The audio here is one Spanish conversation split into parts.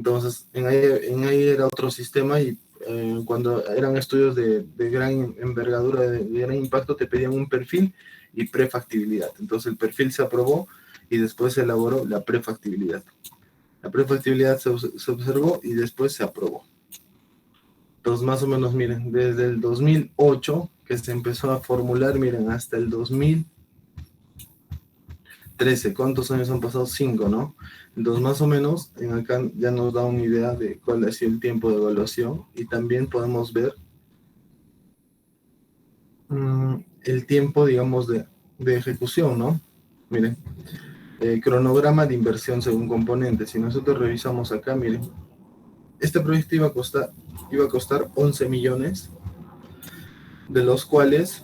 Entonces, en ahí era otro sistema y cuando eran estudios de gran envergadura, de gran impacto, te pedían un perfil y prefactibilidad. Entonces, el perfil se aprobó y después se elaboró la prefactibilidad. La prefactibilidad se observó y después se aprobó. Entonces, más o menos, miren, desde el 2008 que se empezó a formular, miren, hasta el 2013, ¿cuántos años han pasado? 5, ¿no? Entonces, más o menos, en acá ya nos da una idea de cuál ha sido el tiempo de evaluación y también podemos ver el tiempo, digamos, de ejecución, ¿no? Miren, cronograma de inversión según componentes. Si nosotros revisamos acá, miren, este proyecto iba a costar 11 millones, de los cuales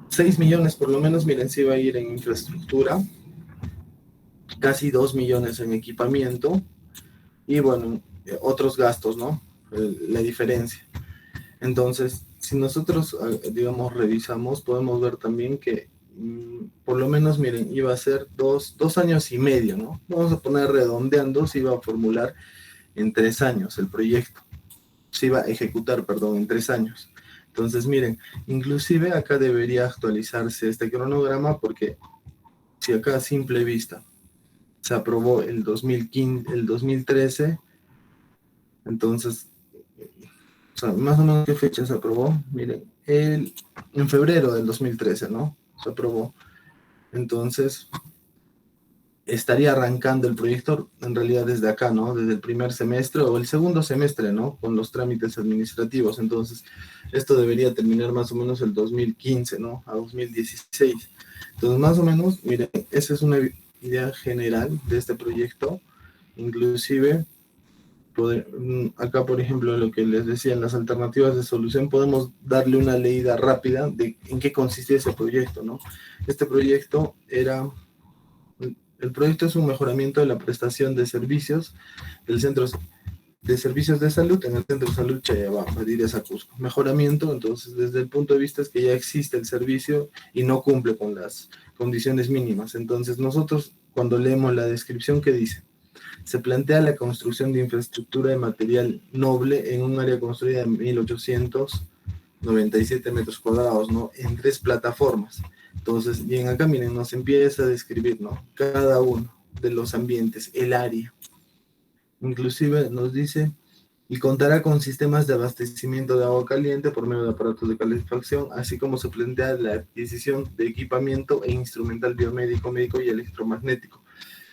6 millones por lo menos, miren, se iba a ir en infraestructura, casi 2 millones en equipamiento y bueno, otros gastos, ¿no? La diferencia. Entonces, si nosotros, digamos, revisamos, podemos ver también que por lo menos, miren, iba a ser 2 años y medio, ¿no? Vamos a poner redondeando, se iba a formular en 3 años el proyecto. Se iba a ejecutar, perdón, en 3 años. Entonces, miren, inclusive acá debería actualizarse este cronograma porque si acá a simple vista se aprobó el 2015, el 2013, entonces, o sea, más o menos qué fecha se aprobó, miren, en febrero del 2013, ¿no? Se aprobó. Entonces, estaría arrancando el proyecto en realidad desde acá, ¿no? Desde el primer semestre o el segundo semestre, ¿no? Con los trámites administrativos. Entonces, esto debería terminar más o menos el 2015, ¿no? A 2016. Entonces, más o menos, miren, esa es una idea general de este proyecto. Inclusive, acá, por ejemplo, lo que les decía, en las alternativas de solución, podemos darle una leída rápida de en qué consistía ese proyecto, ¿no? Este proyecto el proyecto es un mejoramiento de la prestación de servicios del centro de servicios de salud en el Centro de Salud Chayabamba, Direza Cusco. Mejoramiento, entonces, desde el punto de vista es que ya existe el servicio y no cumple con las condiciones mínimas. Entonces, nosotros, cuando leemos la descripción, ¿qué dice? Se plantea la construcción de infraestructura de material noble en un área construida de 1897 metros cuadrados, ¿no? En 3 plataformas. Entonces, bien, acá miren, nos empieza a describir, ¿no? Cada uno de los ambientes, el área. Inclusive nos dice, y contará con sistemas de abastecimiento de agua caliente por medio de aparatos de calefacción, así como se plantea la adquisición de equipamiento e instrumental biomédico, médico y electromagnético,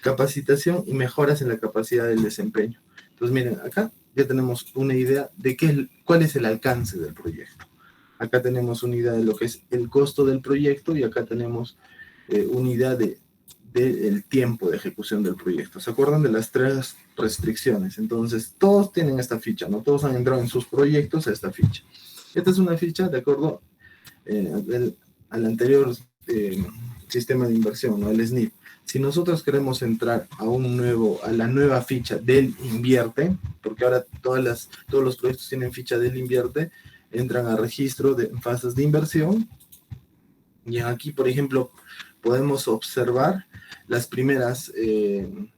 capacitación y mejoras en la capacidad del desempeño. Entonces, miren, acá ya tenemos una idea de cuál es el alcance del proyecto. Acá tenemos una idea de lo que es el costo del proyecto y acá tenemos una idea del tiempo de ejecución del proyecto. ¿Se acuerdan de las 3 restricciones? Entonces, todos tienen esta ficha, ¿no? Todos han entrado en sus proyectos a esta ficha. Esta es una ficha de acuerdo al anterior sistema de inversión, ¿no? El SNIP. Si nosotros queremos entrar a la nueva ficha del invierte, porque ahora todos los proyectos tienen ficha del invierte, entran a registro de fases de inversión y aquí, por ejemplo, podemos observar las primeras,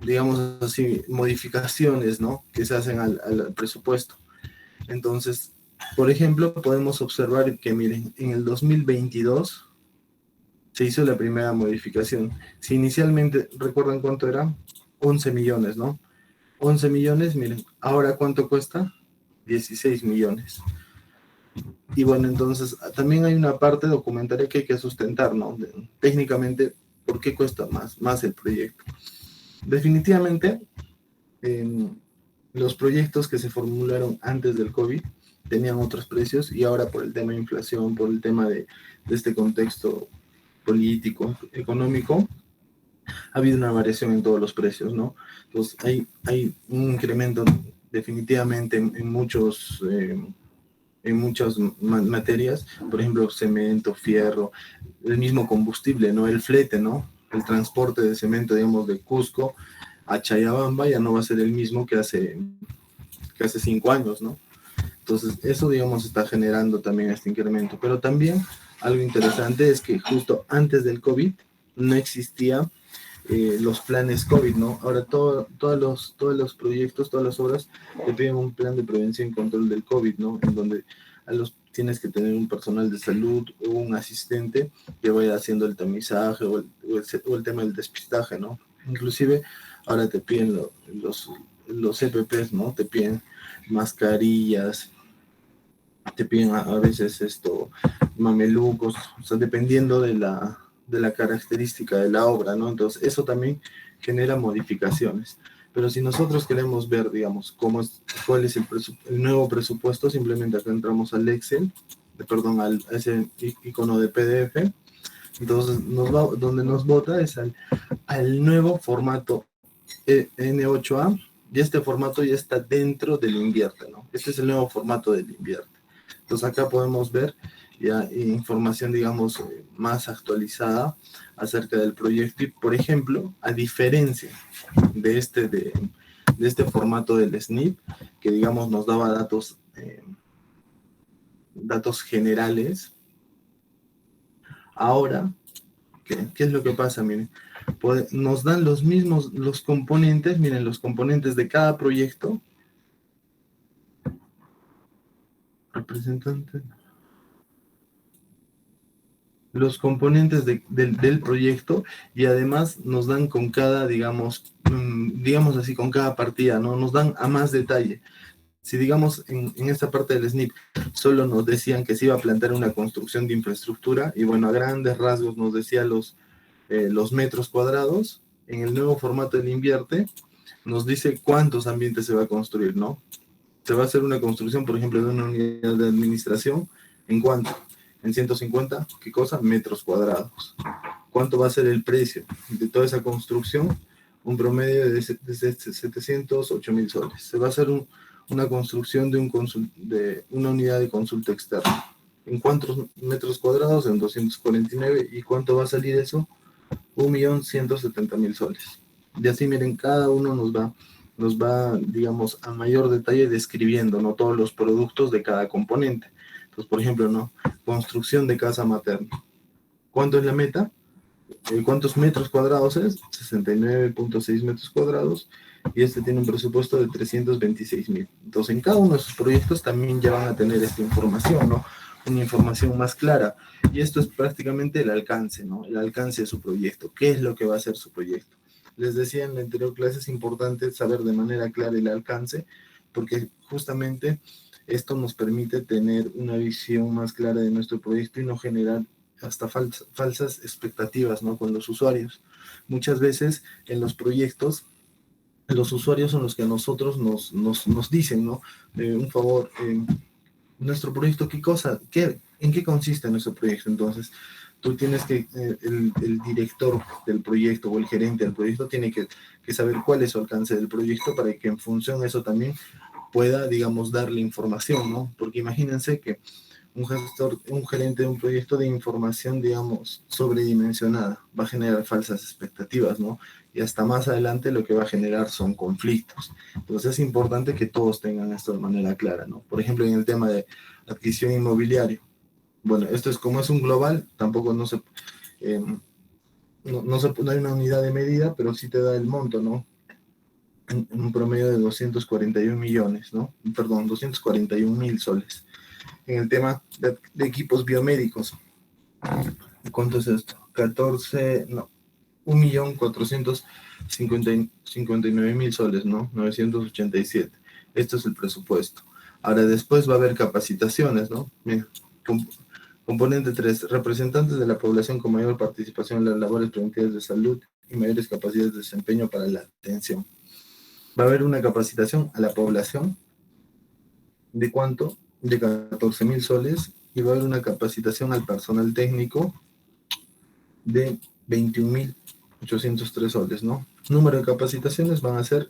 digamos así, modificaciones, ¿no? Que se hacen al presupuesto. Entonces, por ejemplo, podemos observar que, miren, en el 2022 se hizo la primera modificación. Si inicialmente, ¿recuerdan cuánto era? 11 millones, ¿no? 11 millones, miren, ahora ¿cuánto cuesta? 16 millones. Y bueno, entonces también hay una parte documentaria que hay que sustentar, ¿no? Técnicamente, ¿por qué cuesta más el proyecto? Definitivamente, los proyectos que se formularon antes del COVID tenían otros precios y ahora por el tema de inflación, por el tema de este contexto político, económico, ha habido una variación en todos los precios, ¿no? Entonces hay un incremento definitivamente en muchas materias, por ejemplo, cemento, fierro, el mismo combustible, ¿no? El flete, ¿no? El transporte de cemento, digamos, de Cusco a Chayabamba ya no va a ser el mismo que hace 5 años, ¿no? Entonces, eso, digamos, está generando también este incremento. Pero también algo interesante es que justo antes del COVID no existía los planes COVID, ¿no? Ahora todos los proyectos, todas las obras te piden un plan de prevención y control del COVID, ¿no? En donde tienes que tener un personal de salud o un asistente que vaya haciendo el tamizaje o el tema del despistaje, ¿no? Inclusive ahora te piden los EPPs, ¿no? Te piden mascarillas, te piden a veces mamelucos, o sea, dependiendo de la característica de la obra, ¿no? Entonces, eso también genera modificaciones. Pero si nosotros queremos ver, digamos, cuál es el nuevo presupuesto, simplemente acá entramos al Excel, perdón, a ese icono de PDF, entonces donde nos bota es al nuevo formato N8A, y este formato ya está dentro del invierte, ¿no? Este es el nuevo formato del invierte. Entonces acá podemos ver ya información, digamos, más actualizada acerca del proyecto y, por ejemplo, a diferencia de este formato del SNP, que digamos nos daba datos generales, ahora, ¿qué es lo que pasa? Miren, nos dan los componentes, miren, los componentes de cada proyecto, representante, los componentes del proyecto, y además nos dan con cada, digamos así, con cada partida, ¿no? Nos dan a más detalle. Si digamos en esta parte del SNP solo nos decían que se iba a plantear una construcción de infraestructura, y bueno, a grandes rasgos nos decía los metros cuadrados, en el nuevo formato del invierte nos dice cuántos ambientes se va a construir, ¿no? Se va a hacer una construcción, por ejemplo, de una unidad de administración, ¿en cuánto? En 150, ¿qué cosa? Metros cuadrados. ¿Cuánto va a ser el precio de toda esa construcción? Un promedio de 708 mil soles. Se va a hacer una construcción de una unidad de consulta externa. ¿En cuántos metros cuadrados? En 249. ¿Y cuánto va a salir eso? 1.170.000 soles. Y así, miren, cada uno nos va, digamos, a mayor detalle describiendo, ¿no? Todos los productos de cada componente. Entonces, por ejemplo, ¿no? Construcción de casa materna. ¿Cuánto es la meta? ¿Cuántos metros cuadrados es? 69.6 metros cuadrados. Y este tiene un presupuesto de 326.000. Entonces, en cada uno de sus proyectos también ya van a tener esta información, ¿no? Una información más clara. Y esto es prácticamente el alcance, ¿no? El alcance de su proyecto. ¿Qué es lo que va a hacer su proyecto? Les decía en la anterior clase, es importante saber de manera clara el alcance, porque justamente esto nos permite tener una visión más clara de nuestro proyecto y no generar hasta falsas expectativas, ¿no? Con los usuarios. Muchas veces en los proyectos, los usuarios son los que a nosotros nos dicen, ¿no? Un favor, nuestro proyecto, ¿en qué consiste nuestro proyecto? Entonces, tú tienes que, el director del proyecto o el gerente del proyecto tiene que saber cuál es su alcance del proyecto para que en función de eso también pueda, digamos, darle información, ¿no? Porque imagínense que un gerente de un proyecto de información, digamos, sobredimensionada, va a generar falsas expectativas, ¿no? Y hasta más adelante lo que va a generar son conflictos. Entonces es importante que todos tengan esto de manera clara, ¿no? Por ejemplo, en el tema de adquisición inmobiliaria. Bueno, esto es como es un global, tampoco eh, no hay una unidad de medida, pero sí te da el monto, ¿no? En un promedio de 241 millones, ¿no? Perdón, 241.000 soles. En el tema de equipos biomédicos, ¿cuánto es esto? 1.459.000 soles, ¿no? 987. Esto es el presupuesto. Ahora después va a haber capacitaciones, ¿no? Mira, componente 3, representantes de la población con mayor participación en las labores preventivas de salud y mayores capacidades de desempeño para la atención. Va a haber una capacitación a la población, ¿de cuánto? De 14.000 soles, y va a haber una capacitación al personal técnico de 21.803 soles, ¿no? Número de capacitaciones van a ser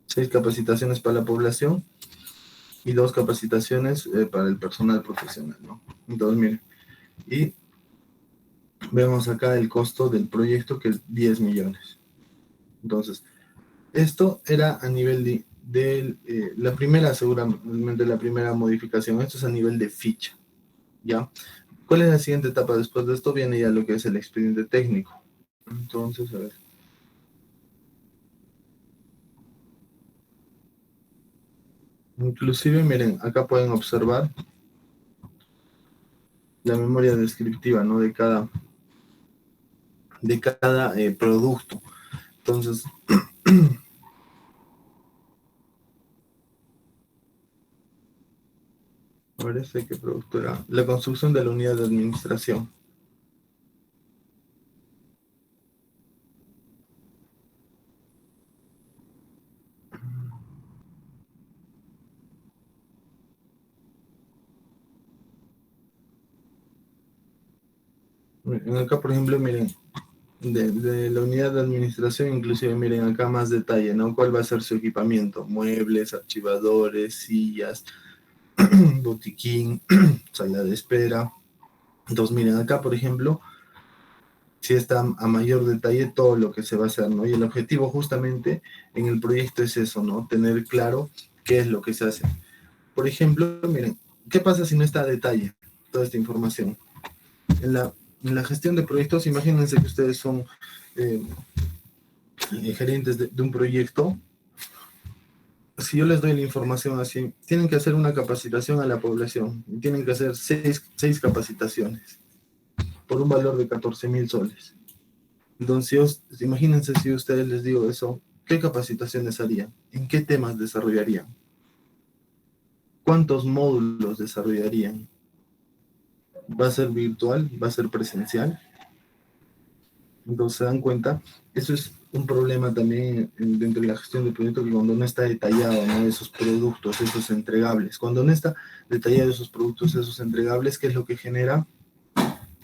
6 capacitaciones para la población y 2 capacitaciones para el personal profesional, ¿no? Entonces, miren, y vemos acá el costo del proyecto, que es 10 millones. Entonces, esto era a nivel de la primera, seguramente la primera modificación. Esto es a nivel de ficha, ¿ya? ¿Cuál es la siguiente etapa? Después de esto viene ya lo que es el expediente técnico. Entonces, a ver. Inclusive, miren, acá pueden observar la memoria descriptiva, ¿no? De cada producto. Entonces, parece que producto era la construcción de la unidad de administración. Acá, por ejemplo, miren, de la unidad de administración, inclusive miren acá más detalle, ¿no? ¿Cuál va a ser su equipamiento? Muebles, archivadores, sillas, botiquín, sala de espera. Entonces, miren acá, por ejemplo, sí está a mayor detalle todo lo que se va a hacer, ¿no? Y el objetivo justamente en el proyecto es eso, ¿no? Tener claro qué es lo que se hace. Por ejemplo, miren, ¿qué pasa si no está a detalle toda esta información? En la, en la gestión de proyectos, imagínense que ustedes son eh, gerentes de un proyecto. Si yo les doy la información así, tienen que hacer una capacitación a la población, y tienen que hacer seis capacitaciones por un valor de 14.000 soles. Entonces, imagínense si ustedes les digo eso, ¿qué capacitaciones harían? ¿En qué temas desarrollarían? ¿Cuántos módulos desarrollarían? ¿Va a ser virtual? ¿Va a ser presencial? Entonces, se dan cuenta, eso es un problema también dentro de la gestión del proyecto, que cuando no está detallado, ¿no? Esos productos, esos entregables, cuando no está detallado esos productos, esos entregables, ¿qué es lo que genera?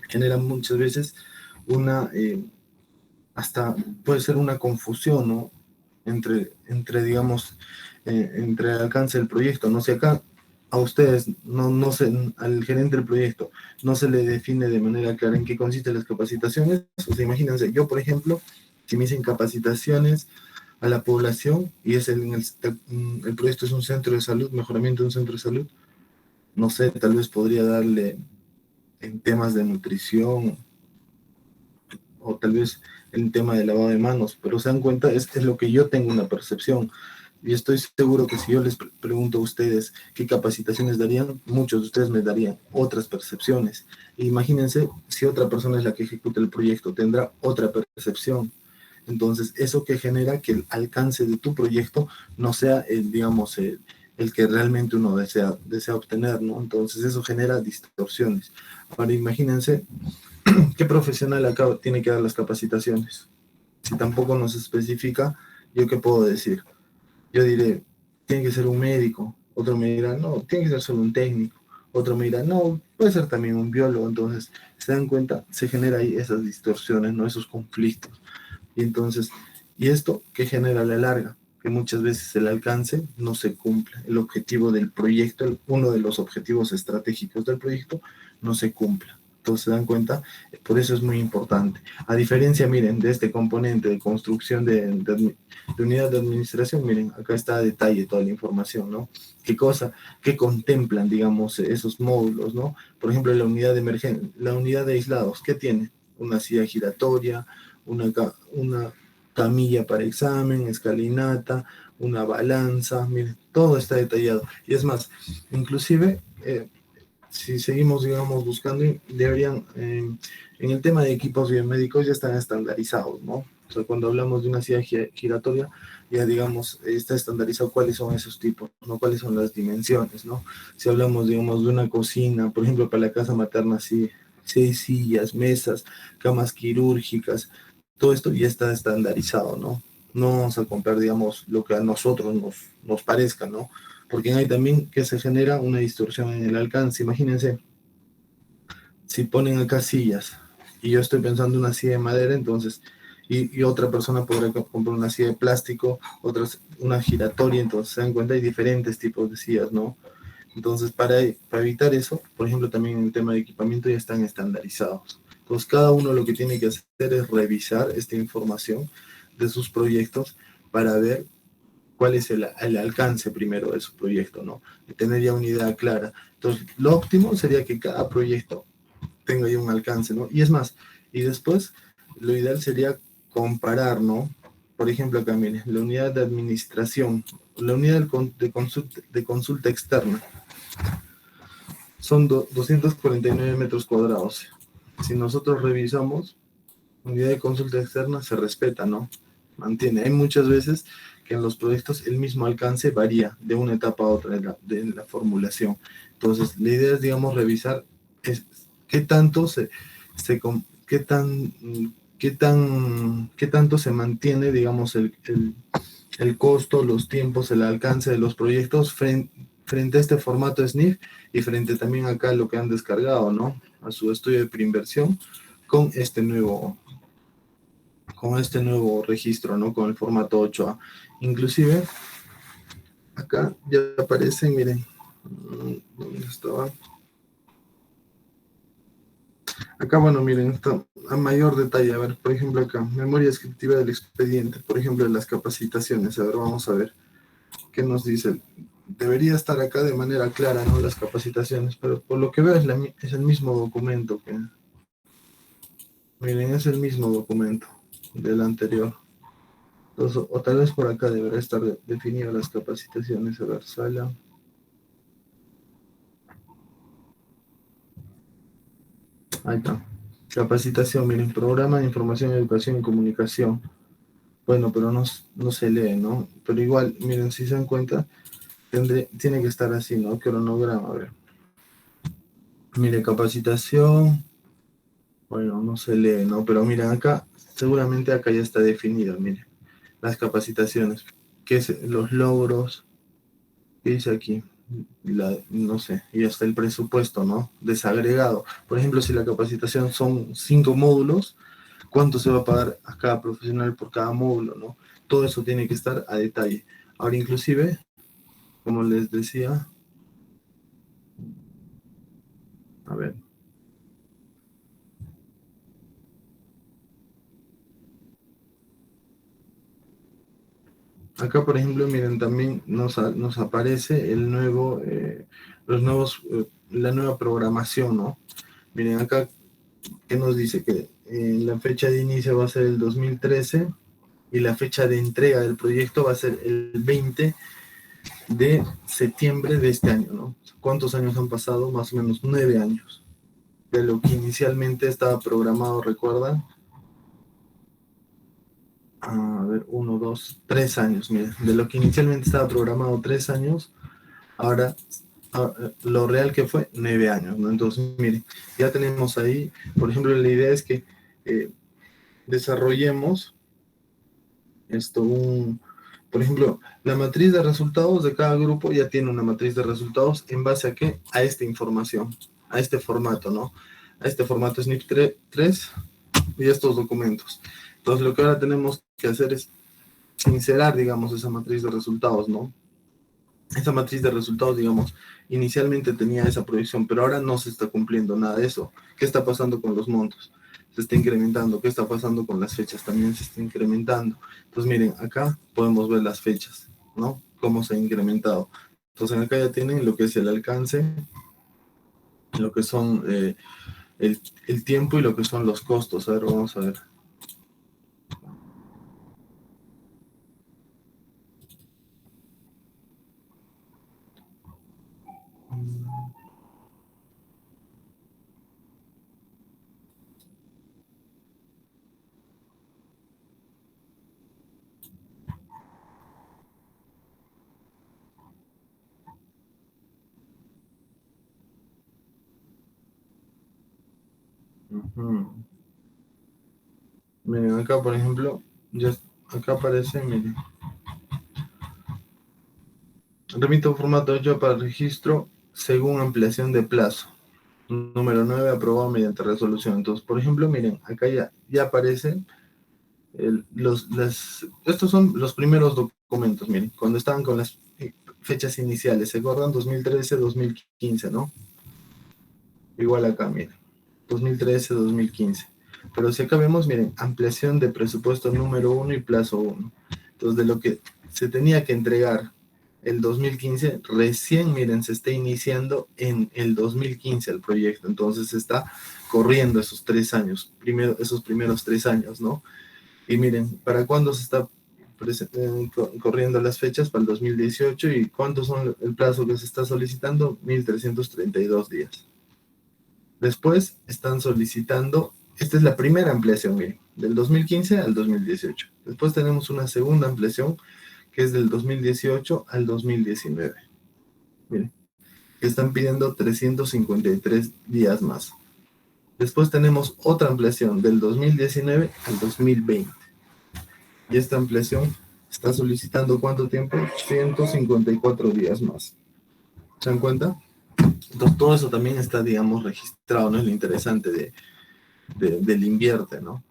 Genera muchas veces una, hasta puede ser una confusión, ¿no? Digamos, entre el alcance del proyecto. No sé, acá a ustedes, no sé, al gerente del proyecto, no se le define de manera clara en qué consisten las capacitaciones. O sea, imagínense, yo, por ejemplo, si me dicen capacitaciones a la población y el proyecto es un centro de salud, mejoramiento de un centro de salud, no sé, tal vez podría darle en temas de nutrición o tal vez en tema de lavado de manos, pero se dan cuenta, es lo que yo tengo una percepción. Y estoy seguro que si yo les pregunto a ustedes qué capacitaciones darían, muchos de ustedes me darían otras percepciones. E imagínense si otra persona es la que ejecuta el proyecto, tendrá otra percepción. Entonces, eso que genera que el alcance de tu proyecto no sea digamos, el que realmente uno desea obtener, ¿no? Entonces, eso genera distorsiones. Ahora, imagínense qué profesional acá tiene que dar las capacitaciones. Si tampoco nos especifica, ¿yo qué puedo decir? Yo diré, tiene que ser un médico. Otro me dirá, no, tiene que ser solo un técnico. Otro me dirá, no, puede ser también un biólogo. Entonces, se dan cuenta, se genera ahí esas distorsiones, ¿no? Esos conflictos. Y entonces, ¿y esto qué genera a la larga? Que muchas veces el alcance no se cumple. El objetivo del proyecto, uno de los objetivos estratégicos del proyecto, no se cumple. Entonces, se dan cuenta, por eso es muy importante. A diferencia, miren, de este componente de construcción de unidad de administración, miren, acá está a detalle toda la información, ¿no? ¿Qué cosa, qué contemplan, digamos, esos módulos, ¿no? Por ejemplo, la unidad de emergencia, la unidad de aislados, ¿qué tiene? Una silla giratoria, una camilla para examen, escalinata, una balanza, miren, todo está detallado. Y es más, inclusive, si seguimos, digamos, buscando, deberían, en el tema de equipos biomédicos ya están estandarizados, ¿no? O sea, cuando hablamos de una silla giratoria, ya digamos, está estandarizado cuáles son esos tipos, ¿no? Cuáles son las dimensiones, ¿no? Si hablamos, digamos, de una cocina, por ejemplo, para la casa materna, sí, 6 sillas, mesas, camas quirúrgicas, todo esto ya está estandarizado, ¿no? No vamos a comprar, digamos, lo que a nosotros nos parezca, ¿no? Porque hay también que se genera una distorsión en el alcance. Imagínense, si ponen acá sillas y yo estoy pensando en una silla de madera, entonces, y otra persona podrá comprar una silla de plástico, otras una giratoria, entonces se dan cuenta, hay diferentes tipos de sillas, ¿no? Entonces, para evitar eso, por ejemplo, también en el tema de equipamiento ya están estandarizados. Entonces, cada uno lo que tiene que hacer es revisar esta información de sus proyectos para ver cuál es el alcance primero de su proyecto, ¿no? Y tener ya una idea clara. Entonces, lo óptimo sería que cada proyecto tenga ya un alcance, ¿no? Y es más, y después, lo ideal sería comparar, ¿no? por ejemplo acá, miren, la unidad de administración, la unidad de consulta externa, son 249 metros cuadrados. Si nosotros revisamos, unidad de consulta externa se respeta, ¿no? Mantiene. Hay muchas veces que en los proyectos el mismo alcance varía de una etapa a otra de la formulación. Entonces, la idea es, digamos, revisar qué tanto se qué tan, qué tanto se mantiene, digamos, el costo, los tiempos, el alcance de los proyectos frente a este formato SNIF y frente también acá a lo que han descargado, ¿no? A su estudio de preinversión con este nuevo registro, ¿no? Con el formato 8A. Inclusive, acá ya aparece, miren, ¿dónde estaba? Acá, bueno, miren, está a mayor detalle. A ver, por ejemplo, acá, memoria descriptiva del expediente, por ejemplo, de las capacitaciones. A ver, vamos a ver qué nos dice. Debería estar acá de manera clara, ¿no? Las capacitaciones, pero por lo que veo es el mismo documento que... Miren, es el mismo documento del anterior. Entonces, o tal vez por acá deberá estar definidas las capacitaciones. A ver, sala. Ahí está. Capacitación, miren, programa de información, educación y comunicación. Bueno, pero no se lee, ¿no? Pero igual, miren, si se dan cuenta, tiene que estar así, ¿no? Cronograma, a ver. Mire, capacitación. Bueno, no se lee, ¿no? Pero miren, acá, seguramente acá ya está definido, miren. Las capacitaciones. ¿Qué es? Los logros. ¿Qué dice aquí? No sé, y hasta el presupuesto, ¿no? Desagregado. Por ejemplo, si la capacitación son 5 módulos, ¿cuánto se va a pagar a cada profesional por cada módulo, ¿no? Todo eso tiene que estar a detalle. Ahora, inclusive, como les decía, a ver, acá, por ejemplo, miren, también nos aparece la nueva programación, ¿no? Miren, acá, ¿qué nos dice? Que la fecha de inicio va a ser el 2013 y la fecha de entrega del proyecto va a ser el 20 de septiembre de este año, ¿no? ¿Cuántos años han pasado? Más o menos 9 años. De lo que inicialmente estaba programado, ¿recuerdan? A ver, 1, 2, 3 años, miren. De lo que inicialmente estaba programado 3 años, ahora lo real que fue 9 años, ¿no? Entonces, miren, ya tenemos ahí, por ejemplo, la idea es que desarrollemos por ejemplo, la matriz de resultados de cada grupo ya tiene una matriz de resultados en base a qué? A esta información, a este formato, ¿no? A este formato SNP 3 y estos documentos. Entonces, lo que ahora tenemos que hacer es sincerar, digamos, esa matriz de resultados, ¿no? Esa matriz de resultados, digamos, inicialmente tenía esa proyección, pero ahora no se está cumpliendo nada de eso. ¿Qué está pasando con los montos? Se está incrementando. ¿Qué está pasando con las fechas? También se está incrementando. Entonces, miren, acá podemos ver las fechas, ¿no? Cómo se ha incrementado. Entonces, acá ya tienen lo que es el alcance, lo que son el tiempo y lo que son los costos. A ver, vamos a ver. Miren, acá, por ejemplo, acá aparece, miren. Remito formato 8 para registro según ampliación de plazo. Número 9 aprobado mediante resolución. Entonces, por ejemplo, miren, acá ya aparecen estos son los primeros documentos, miren, cuando estaban con las fechas iniciales, ¿se acuerdan? 2013, 2015, ¿no? Igual acá, miren, 2013, 2015. Pero si acá vemos, miren, ampliación de presupuesto número 1 y plazo 1. Entonces, de lo que se tenía que entregar el 2015, recién, miren, se está iniciando en el 2015 el proyecto. Entonces, está corriendo esos 3 años, esos primeros 3 años, ¿no? Y miren, ¿para cuándo se está corriendo las fechas para el 2018. ¿Y cuántos son el plazo que se está solicitando? 1.332 días. Después están solicitando, esta es la primera ampliación, miren, del 2015 al 2018. Después tenemos una segunda ampliación que es del 2018 al 2019. Miren, que están pidiendo 353 días más. Después tenemos otra ampliación del 2019 al 2020. Y esta ampliación está solicitando ¿cuánto tiempo? 154 días más. ¿Se dan cuenta? Entonces todo eso también está, digamos, registrado, ¿no? Es lo interesante del invierte, ¿no?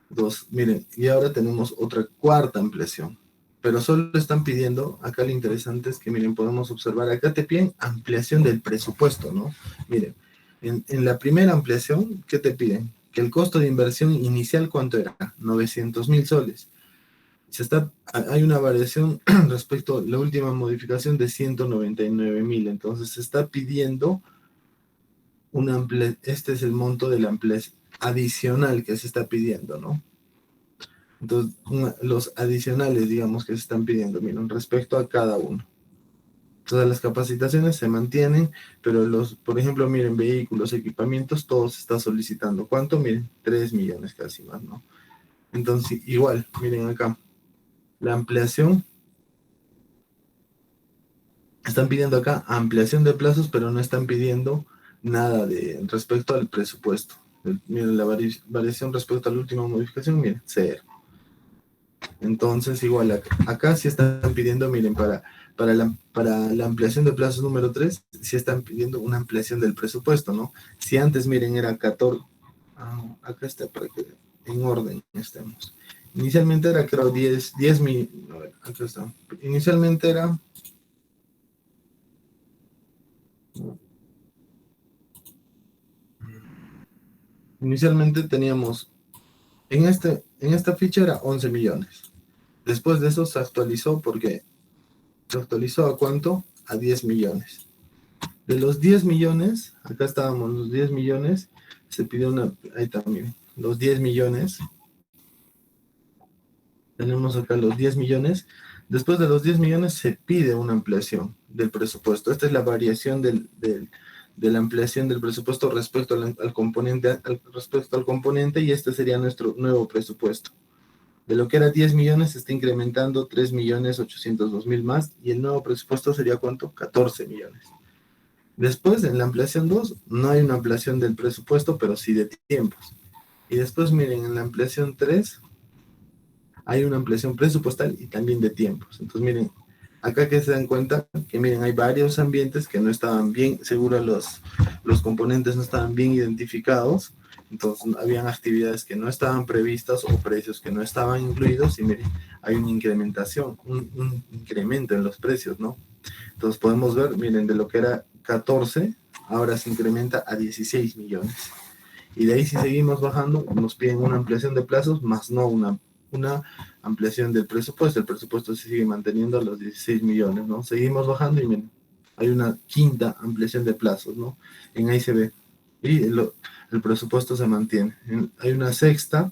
Entonces, miren, y ahora tenemos otra cuarta ampliación. Pero solo están pidiendo, acá lo interesante es que, miren, podemos observar, acá te piden ampliación del presupuesto, ¿no? Miren, en la primera ampliación, ¿qué te piden? Que el costo de inversión inicial, ¿cuánto era? 900.000 soles. Hay una variación respecto a la última modificación de 199.000. Entonces se está pidiendo este es el monto de la ampliación adicional que se está pidiendo, ¿no? Entonces, los adicionales, digamos, que se están pidiendo, miren, respecto a cada uno. Todas las capacitaciones se mantienen, pero por ejemplo, miren, vehículos, equipamientos, todos se está solicitando. ¿Cuánto? Miren, 3 millones casi más, ¿no? Entonces, igual, miren acá, la ampliación, están pidiendo acá ampliación de plazos, pero no están pidiendo nada respecto al presupuesto. Miren, la variación respecto a la última modificación, miren, cero. Entonces, igual, acá sí están pidiendo, miren, para la ampliación de plazos número 3, sí están pidiendo una ampliación del presupuesto, ¿no? Si antes, miren, era 14, acá está para que en orden estemos. Inicialmente era, creo, 10 mil, a ver, acá está. Inicialmente era... Inicialmente teníamos, en esta ficha era 11 millones. Después de eso se actualizó porque se actualizó ¿a cuánto? A 10 millones. De los 10 millones, acá estábamos, los 10 millones, se pidió ahí también, los 10 millones, tenemos acá los 10 millones, después de los 10 millones se pide una ampliación del presupuesto. Esta es la variación de la ampliación del presupuesto respecto al componente, y este sería nuestro nuevo presupuesto. De lo que era 10 millones se está incrementando 3.802.000 más, y el nuevo presupuesto sería ¿cuánto? 14 millones. Después, en la ampliación 2, no hay una ampliación del presupuesto, pero sí de tiempos. Y después, miren, en la ampliación 3, hay una ampliación presupuestal y también de tiempos. Entonces, miren, acá que se dan cuenta que, miren, hay varios ambientes que no estaban bien, seguro los componentes no estaban bien identificados. Entonces, habían actividades que no estaban previstas o precios que no estaban incluidos. Y miren, hay una incrementación, un incremento en los precios, ¿no? Entonces podemos ver, miren, de lo que era 14, ahora se incrementa a 16 millones. Y de ahí, si seguimos bajando, nos piden una ampliación de plazos, más no una ampliación del presupuesto. El presupuesto se sigue manteniendo a los 16 millones, ¿no? Seguimos bajando y miren, hay una quinta ampliación de plazos, ¿no? En ahí se ve. Y el presupuesto se mantiene. Hay una sexta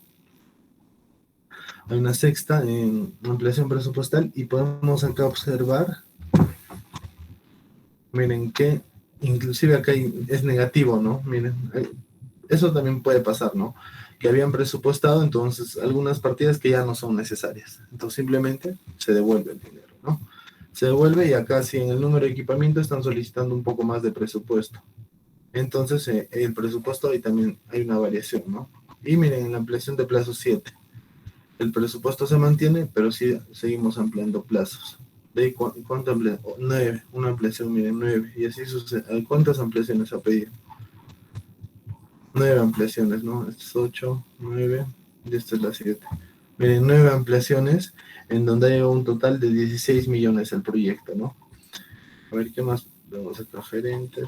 en ampliación presupuestal, y podemos acá observar, miren, que inclusive acá es negativo, ¿no? Miren, eso también puede pasar, ¿no? Que habían presupuestado, entonces, algunas partidas que ya no son necesarias. Entonces, simplemente se devuelve el dinero, ¿no? Se devuelve, y acá sí en el número de equipamiento están solicitando un poco más de presupuesto. Entonces, el presupuesto ahí también hay una variación, ¿no? Y miren, en la ampliación de plazos 7, el presupuesto se mantiene, pero sí seguimos ampliando plazos. ¿De ahí cuánto ampliación? 9, una ampliación, miren, 9, y así sucede. ¿Cuántas ampliaciones ha pedido? 9 ampliaciones, ¿no? Esta es 8, 9, y esta es la 7. Miren, 9 ampliaciones, en donde hay un total de 16 millones el proyecto, ¿no? A ver, ¿qué más? Vamos acá, gerentes.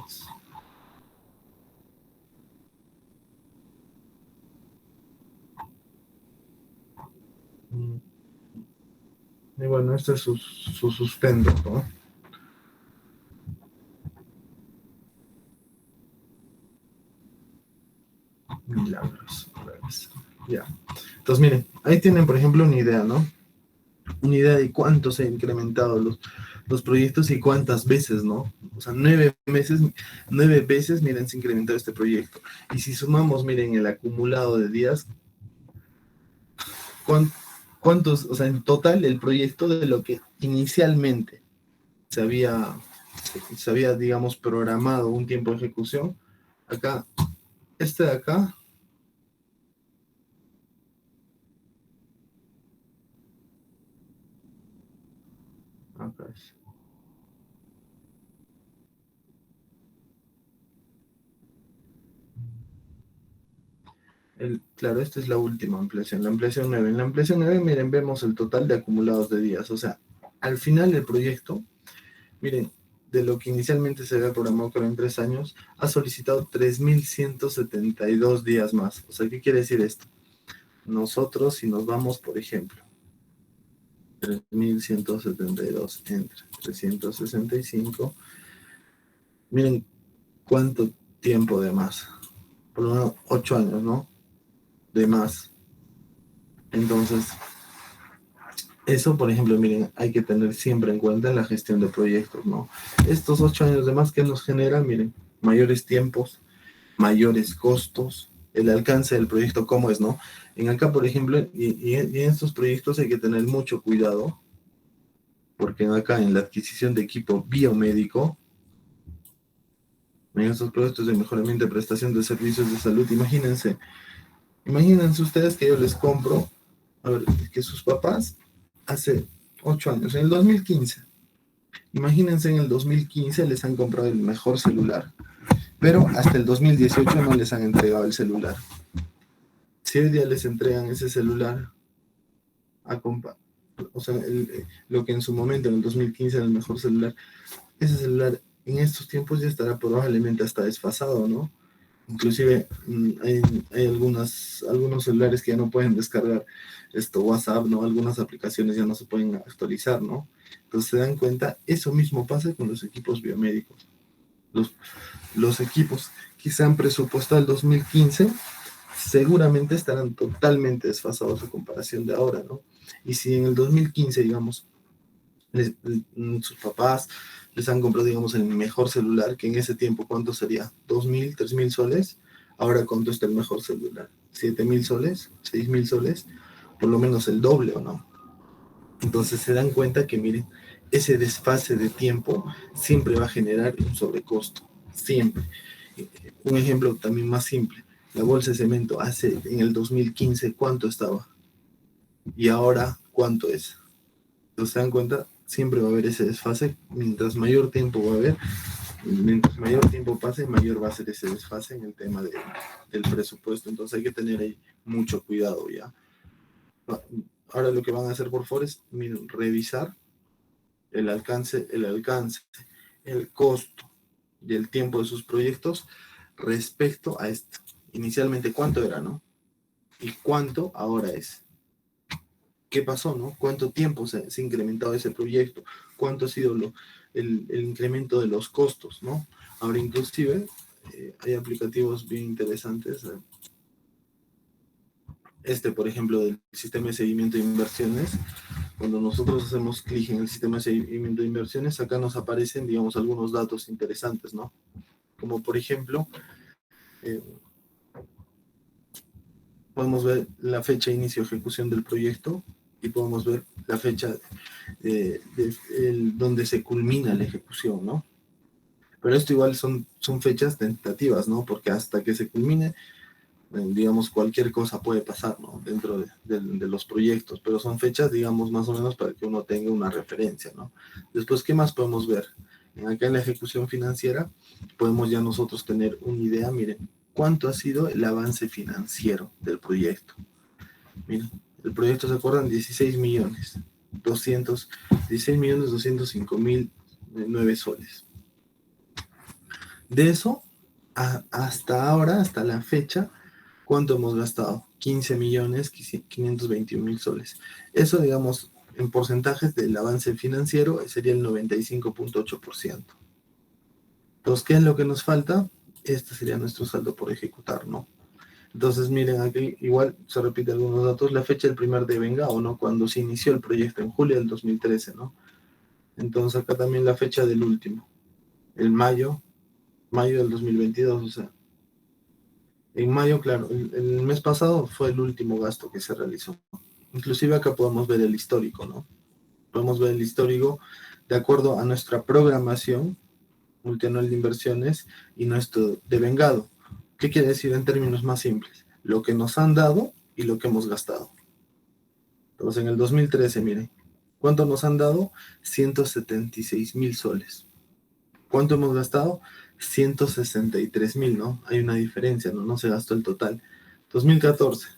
Y bueno, este es su sustento, ¿no? Milagros. Ya. Entonces, miren, ahí tienen, por ejemplo, una idea, ¿no? una idea de cuánto se han incrementado los proyectos y cuántas veces, ¿no? O sea, 9 meses, 9 veces, miren, se ha incrementado este proyecto. Y si sumamos, miren, el acumulado de días, ¿cuántos, o sea, en total el proyecto de lo que inicialmente se había, digamos, programado un tiempo de ejecución? Acá, este de acá, acá es. Claro, esta es la última ampliación, la ampliación 9. En la ampliación 9, miren, vemos el total de acumulados de días. O sea, al final del proyecto, miren, de lo que inicialmente se había programado que eran 3 años, ha solicitado 3.172 días más. O sea, ¿qué quiere decir esto? Nosotros, si nos vamos, por ejemplo, 3.172 entre 365, miren cuánto tiempo de más. Por lo menos 8 años, ¿no? De más. Entonces, eso, por ejemplo, miren, hay que tener siempre en cuenta en la gestión de proyectos, ¿no? Estos 8 años de más que nos generan, miren, mayores tiempos, mayores costos, el alcance del proyecto, ¿cómo es, no? En acá, por ejemplo, y en estos proyectos hay que tener mucho cuidado, porque acá en la adquisición de equipo biomédico, en estos proyectos de mejoramiento de prestación de servicios de salud, imagínense ustedes que yo les compro, a ver, que sus papás hace 8 años, en el 2015, imagínense en el 2015 les han comprado el mejor celular, pero hasta el 2018 no les han entregado el celular. Si hoy día les entregan ese celular, a o sea, lo que en su momento, en el 2015, era el mejor celular, ese celular en estos tiempos ya estará probablemente hasta desfasado, ¿no? Inclusive hay algunos celulares que ya no pueden descargar WhatsApp, ¿no? Algunas aplicaciones ya no se pueden actualizar, ¿no? Entonces se dan cuenta, eso mismo pasa con los equipos biomédicos. Los, los equipos que se han presupuestado el 2015 seguramente estarán totalmente desfasados a comparación de ahora, ¿no? Y si en el 2015, digamos, sus papás les han comprado, digamos, el mejor celular, que en ese tiempo, ¿cuánto sería? ¿2.000, 3.000 soles? Ahora, ¿cuánto está el mejor celular? ¿7.000 soles? ¿6.000 soles? Por lo menos el doble, ¿o no? Entonces se dan cuenta que, miren, ese desfase de tiempo siempre va a generar un sobrecosto, siempre. Un ejemplo también más simple, la bolsa de cemento hace en el 2015, ¿cuánto estaba? Y ahora, ¿cuánto es? Entonces se dan cuenta, siempre va a haber ese desfase, mientras mayor tiempo va a haber, mientras mayor tiempo pase, mayor va a ser ese desfase en el tema del presupuesto. Entonces hay que tener ahí mucho cuidado ya. Ahora lo que van a hacer por favor es, miren, revisar el alcance, el costo y el tiempo de sus proyectos respecto a esto. Inicialmente, ¿cuánto era, no? ¿Y cuánto ahora es? ¿Qué pasó, no? ¿Cuánto tiempo se ha incrementado ese proyecto? ¿Cuánto ha sido el incremento de los costos, no? Ahora, inclusive, hay aplicativos bien interesantes. Por ejemplo, del sistema de seguimiento de inversiones. Cuando nosotros hacemos clic en el sistema de seguimiento de inversiones, acá nos aparecen, digamos, algunos datos interesantes, ¿no? Como por ejemplo, eh, podemos ver la fecha de inicio de ejecución del proyecto y podemos ver la fecha donde se culmina la ejecución, ¿no? Pero esto igual son fechas tentativas, ¿no? Porque hasta que se culmine, digamos, cualquier cosa puede pasar, ¿no? Dentro de los proyectos, pero son fechas, digamos, más o menos para que uno tenga una referencia, ¿no? Después, ¿qué más podemos ver? Acá en la ejecución financiera podemos ya nosotros tener una idea, miren, cuánto ha sido el avance financiero del proyecto. Miren, el proyecto, ¿se acuerdan? 16.205.009 soles. De eso, hasta ahora, hasta la fecha, ¿cuánto hemos gastado? 15.521.000 soles. Eso, digamos, en porcentajes del avance financiero sería el 95.8%. Entonces, ¿qué es lo que nos falta? Este sería nuestro saldo por ejecutar, ¿no? Entonces, miren, aquí igual se repite algunos datos, la fecha del primer devengado, ¿no? Cuando se inició el proyecto, en julio del 2013, ¿no? Entonces, acá también la fecha del último, el mayo del 2022, o sea, en mayo, claro, el mes pasado fue el último gasto que se realizó. Inclusive acá podemos ver el histórico, ¿no? Podemos ver el histórico de acuerdo a nuestra programación multianual de inversiones y nuestro devengado. ¿Qué quiere decir en términos más simples? Lo que nos han dado y lo que hemos gastado. Entonces, en el 2013, miren, ¿cuánto nos han dado? 176.000 soles. ¿Cuánto hemos gastado? 163.000, ¿no? Hay una diferencia, ¿no? No se gastó el total. 2014,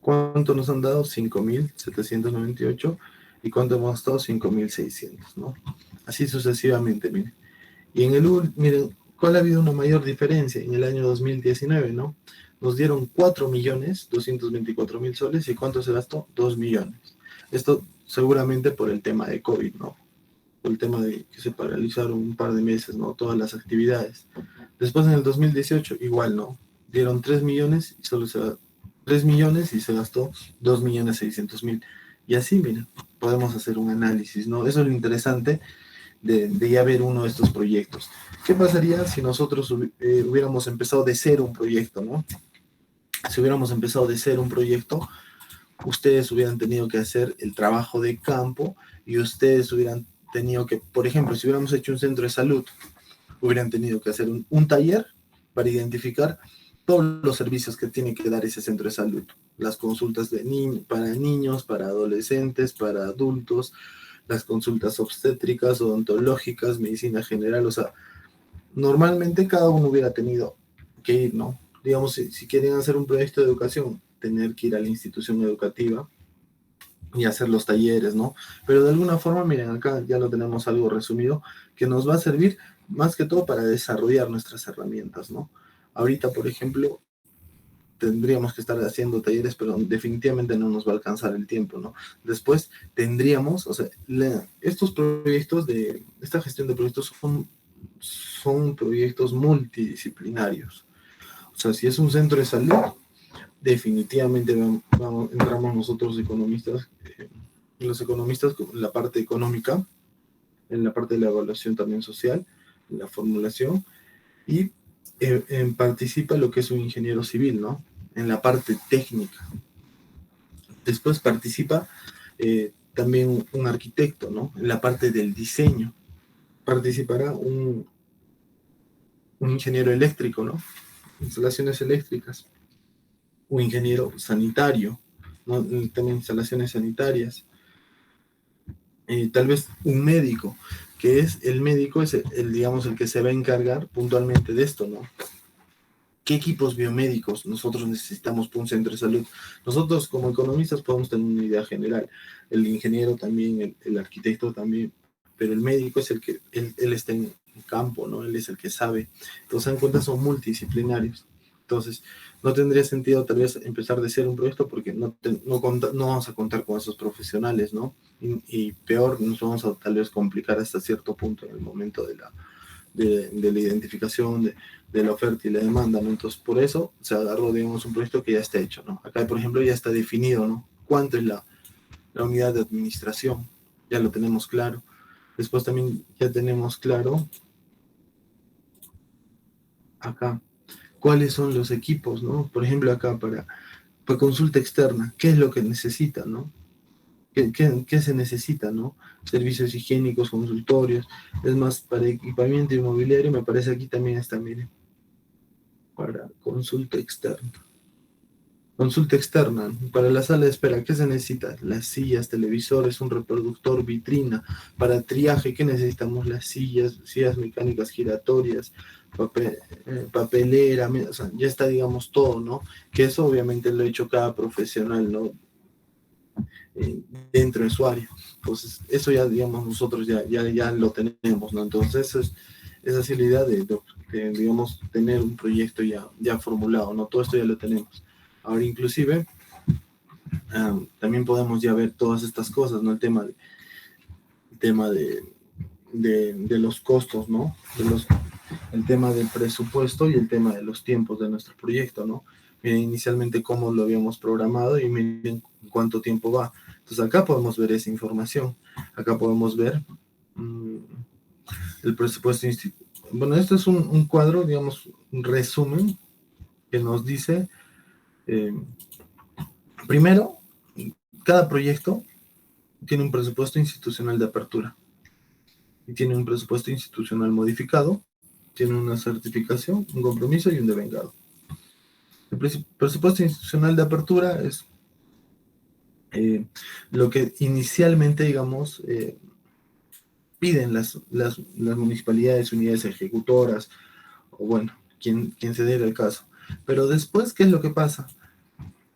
¿cuánto nos han dado? 5.798. ¿Y cuánto hemos gastado? 5.600, ¿no? Así sucesivamente, miren. Y en miren, ¿cuál ha habido una mayor diferencia? En el año 2019, ¿no? Nos dieron 4.224.000 soles y ¿cuánto se gastó? 2 millones. Esto seguramente por el tema de COVID, ¿no? Por el tema de que se paralizaron un par de meses, ¿no? Todas las actividades. Después en el 2018, igual, ¿no? Dieron 3 millones y solo se 3 millones y se gastó 2.600.000. Y así, miren, podemos hacer un análisis, ¿no? Eso es lo interesante de ya ver uno de estos proyectos. ¿Qué pasaría si nosotros hubiéramos empezado de cero un proyecto, ¿no? Si hubiéramos empezado de cero un proyecto, ustedes hubieran tenido que hacer el trabajo de campo y ustedes hubieran tenido que, por ejemplo, si hubiéramos hecho un centro de salud, hubieran tenido que hacer un taller para identificar todos los servicios que tiene que dar ese centro de salud. Las consultas para niños, para adolescentes, para adultos, las consultas obstétricas, odontológicas, medicina general, o sea, normalmente cada uno hubiera tenido que ir, ¿no? Digamos, si quieren hacer un proyecto de educación, tener que ir a la institución educativa y hacer los talleres, ¿no? Pero de alguna forma, miren, acá ya lo tenemos algo resumido, que nos va a servir más que todo para desarrollar nuestras herramientas, ¿no? Ahorita, por ejemplo, tendríamos que estar haciendo talleres, pero definitivamente no nos va a alcanzar el tiempo, ¿no? Después tendríamos, o sea, estos proyectos esta gestión de proyectos son proyectos multidisciplinarios. O sea, si es un centro de salud, definitivamente entramos nosotros economistas, los economistas en la parte económica, en la parte de la evaluación también social, en la formulación, y participa lo que es un ingeniero civil, ¿no? En la parte técnica. Después participa también un arquitecto, ¿no? En la parte del diseño. Participará un ingeniero eléctrico, ¿no? Instalaciones eléctricas. Un ingeniero sanitario, ¿no? También instalaciones sanitarias. Tal vez un médico, que es el médico, es digamos, el que se va a encargar puntualmente de esto, ¿no? ¿Qué equipos biomédicos nosotros necesitamos para un centro de salud? Nosotros como economistas podemos tener una idea general, el ingeniero también, el arquitecto también, pero el médico es el que, él está en campo, ¿no? Él es el que sabe. Entonces, en cuenta, son multidisciplinarios. Entonces, no tendría sentido tal vez empezar de cero un proyecto porque no vamos a contar con esos profesionales, ¿no? Y peor, nos vamos a tal vez complicar hasta cierto punto en el momento de la identificación de la oferta y la demanda, ¿no? Entonces, por eso se agarró, digamos, un proyecto que ya está hecho, ¿no? Acá, por ejemplo, ya está definido, ¿no? ¿Cuánto es la unidad de administración? Ya lo tenemos claro. Después también ya tenemos claro acá cuáles son los equipos, ¿no? Por ejemplo, acá para consulta externa, ¿qué es lo que necesita, ¿no? ¿Qué se necesita, ¿no? Servicios higiénicos, consultorios, es más, para equipamiento inmobiliario, me parece aquí también está, miren, para consulta externa. Consulta externa, para la sala de espera, ¿qué se necesita? Las sillas, televisores, un reproductor, vitrina. Para triaje, ¿qué necesitamos? Las sillas mecánicas giratorias, papelera, o sea, ya está, digamos, todo, ¿no? Que eso obviamente lo ha hecho cada profesional, ¿no? Dentro de su área. Entonces, eso ya, digamos, nosotros ya lo tenemos, ¿no? Entonces, esa es la idea de, digamos, tener un proyecto ya formulado, ¿no? Todo esto ya lo tenemos. Ahora, inclusive, también podemos ya ver todas estas cosas, ¿no? El tema de los costos, ¿no? el tema del presupuesto y el tema de los tiempos de nuestro proyecto, ¿no? Miren inicialmente cómo lo habíamos programado y miren cuánto tiempo va. Entonces acá podemos ver esa información. Acá podemos ver el presupuesto. Bueno, esto es un cuadro, digamos, un resumen que nos dice, primero, cada proyecto tiene un presupuesto institucional de apertura y tiene un presupuesto institucional modificado, tiene una certificación, un compromiso y un devengado. El presupuesto institucional de apertura es lo que inicialmente, digamos, piden las municipalidades, unidades ejecutoras, o bueno, quien se dé el caso. Pero después, ¿qué es lo que pasa?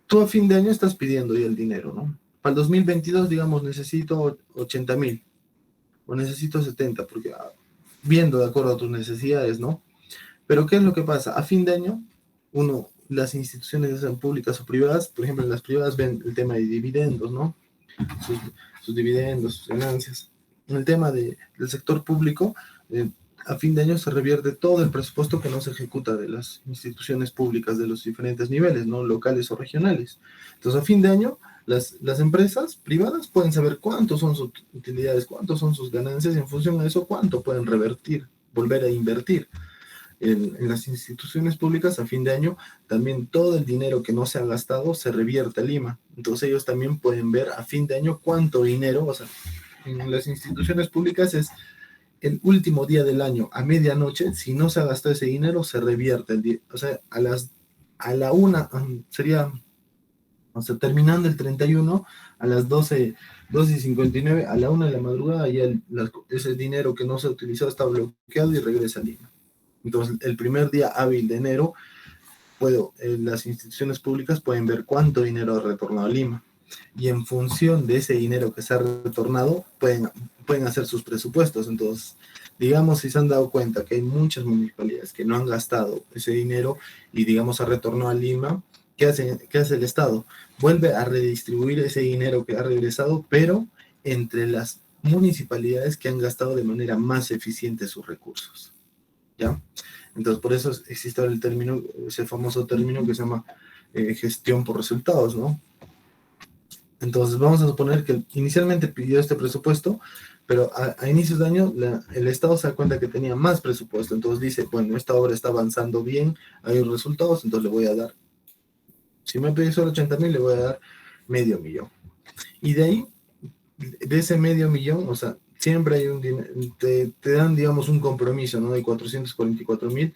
Tú a fin de año estás pidiendo ya el dinero, ¿no? Para el 2022, digamos, necesito 80,000 o necesito 70, porque viendo de acuerdo a tus necesidades, ¿no? Pero ¿qué es lo que pasa? A fin de año, las instituciones sean públicas o privadas, por ejemplo, en las privadas ven el tema de dividendos, ¿no? Sus dividendos, sus ganancias. En el tema del sector público, a fin de año se revierte todo el presupuesto que no se ejecuta de las instituciones públicas de los diferentes niveles, ¿no? Locales o regionales. Entonces, a fin de año, las empresas privadas pueden saber cuántos son sus utilidades, cuántos son sus ganancias, y en función de eso, cuánto pueden revertir, volver a invertir. En las instituciones públicas a fin de año, también todo el dinero que no se ha gastado se revierte a Lima. Entonces ellos también pueden ver a fin de año cuánto dinero, o sea, en las instituciones públicas es el último día del año, a medianoche, si no se ha gastado ese dinero, se revierte el día. O sea, a la una, sería, o sea, terminando el 31, a las 12:59, a la 1 de la madrugada, ya ese dinero que no se ha utilizado está bloqueado y regresa a Lima. Entonces, el primer día hábil de enero, las instituciones públicas pueden ver cuánto dinero ha retornado a Lima. Y en función de ese dinero que se ha retornado, pueden hacer sus presupuestos. Entonces, digamos, si se han dado cuenta que hay muchas municipalidades que no han gastado ese dinero y, digamos, ha retornado a Lima, ¿qué hace el Estado? Vuelve a redistribuir ese dinero que ha regresado, pero entre las municipalidades que han gastado de manera más eficiente sus recursos. ¿Ya? Entonces, por eso existe el término, ese famoso término que se llama gestión por resultados, ¿no? Entonces, vamos a suponer que inicialmente pidió este presupuesto, pero a inicios de año el Estado se da cuenta que tenía más presupuesto, entonces dice, bueno, esta obra está avanzando bien, hay resultados, entonces le voy a dar, si me pide solo 80,000, le voy a dar medio millón. Y de ahí, de ese medio millón, o sea, siempre hay te dan, digamos, un compromiso, ¿no? De 444,000,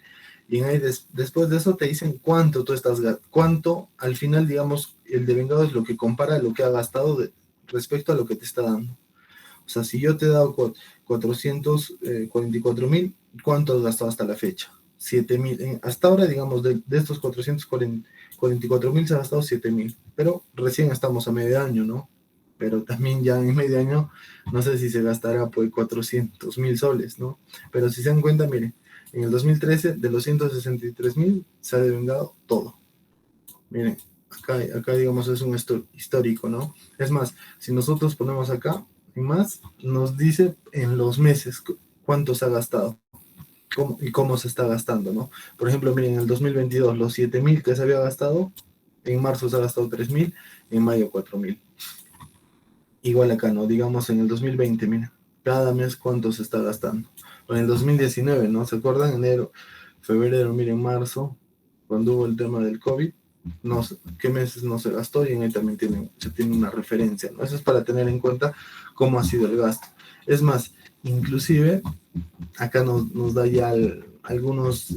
y ahí después de eso te dicen cuánto tú estás, cuánto al final, digamos, el devengado es lo que compara lo que ha gastado respecto a lo que te está dando. O sea, si yo te he dado 444,000, ¿cuánto has gastado hasta la fecha? 7,000. Hasta ahora, digamos, de estos 444,000 se ha gastado 7,000, pero recién estamos a medio año, ¿no? Pero también ya en medio año, no sé si se gastará pues 400,000 soles, ¿no? Pero si se dan cuenta, miren, en el 2013, de los 163,000, se ha devengado todo. Miren, acá digamos es un histórico, ¿no? Es más, si nosotros ponemos acá, en más, nos dice en los meses cuánto se ha gastado y cómo se está gastando, ¿no? Por ejemplo, miren, en el 2022, los 7,000 que se había gastado, en marzo se ha gastado 3,000, en mayo 4,000. Igual acá, ¿no? Digamos en el 2020, miren, cada mes cuánto se está gastando. O en el 2019, ¿no? ¿Se acuerdan? Enero, febrero, miren, marzo, cuando hubo el tema del COVID, no sé qué meses no se gastó, y en ahí también se tiene una referencia, ¿no? Eso es para tener en cuenta cómo ha sido el gasto. Es más, inclusive acá nos da ya algunos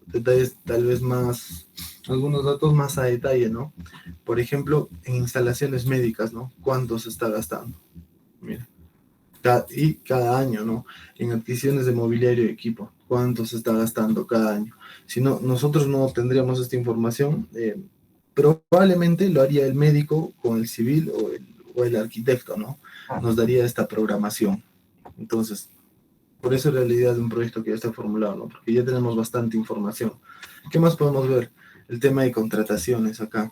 detalles, tal vez más, algunos datos más a detalle, ¿no? Por ejemplo, en instalaciones médicas, ¿no? ¿Cuánto se está gastando? Mira, y cada año, ¿no? En adquisiciones de mobiliario y equipo, ¿cuánto se está gastando cada año? Si no, nosotros no tendríamos esta información, probablemente lo haría el médico con el civil o el arquitecto, ¿no? Nos daría esta programación. Entonces, por eso es la idea de un proyecto que ya está formulado, ¿no? Porque ya tenemos bastante información. ¿Qué más podemos ver? El tema de contrataciones acá.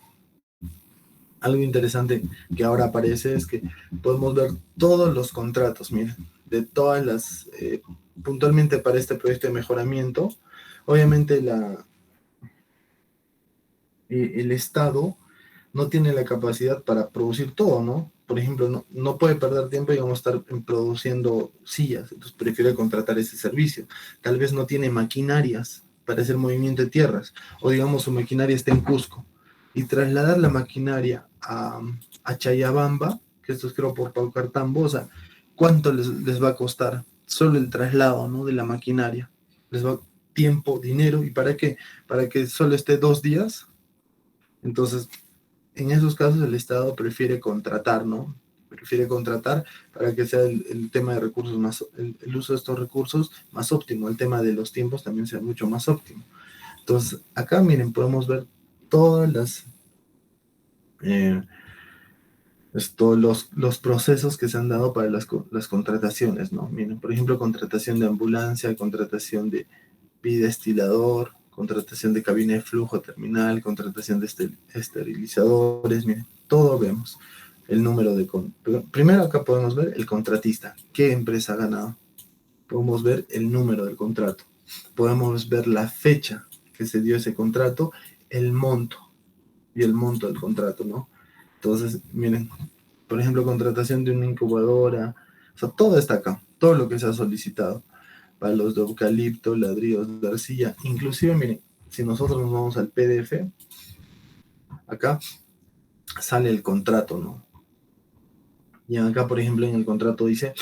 Algo interesante que ahora aparece es que podemos ver todos los contratos, miren, de todas las puntualmente para este proyecto de mejoramiento, obviamente el Estado no tiene la capacidad para producir todo, ¿no? Por ejemplo, no puede perder tiempo y vamos a estar produciendo sillas, entonces prefiere contratar ese servicio. Tal vez no tiene maquinarias para hacer movimiento de tierras, o digamos su maquinaria está en Cusco, y trasladar la maquinaria a Chayabamba, que esto es creo por Paucartambo, o sea, ¿cuánto les va a costar solo el traslado, ¿no? De la maquinaria? Les va tiempo, dinero, ¿y para qué? Para que solo esté 2 días. Entonces, en esos casos el Estado prefiere contratar, ¿no? Prefiere contratar para que sea el tema de recursos más, el uso de estos recursos más óptimo, el tema de los tiempos también sea mucho más óptimo. Entonces, acá miren, podemos ver todas eh, los procesos que se han dado para las contrataciones, ¿no? Miren, por ejemplo, contratación de ambulancia, contratación de bidestilador, contratación de cabina de flujo terminal, contratación de esterilizadores, miren, todo vemos. El número de... Primero acá podemos ver el contratista, qué empresa ha ganado. Podemos ver el número del contrato. Podemos ver la fecha que se dio ese contrato, el monto y el monto del contrato, ¿no? Entonces, miren, por ejemplo, contratación de una incubadora, o sea, todo está acá, todo lo que se ha solicitado, palos de eucalipto, ladrillos de arcilla, inclusive, miren, si nosotros nos vamos al PDF, acá sale el contrato, ¿no? Y acá, por ejemplo, en el contrato dice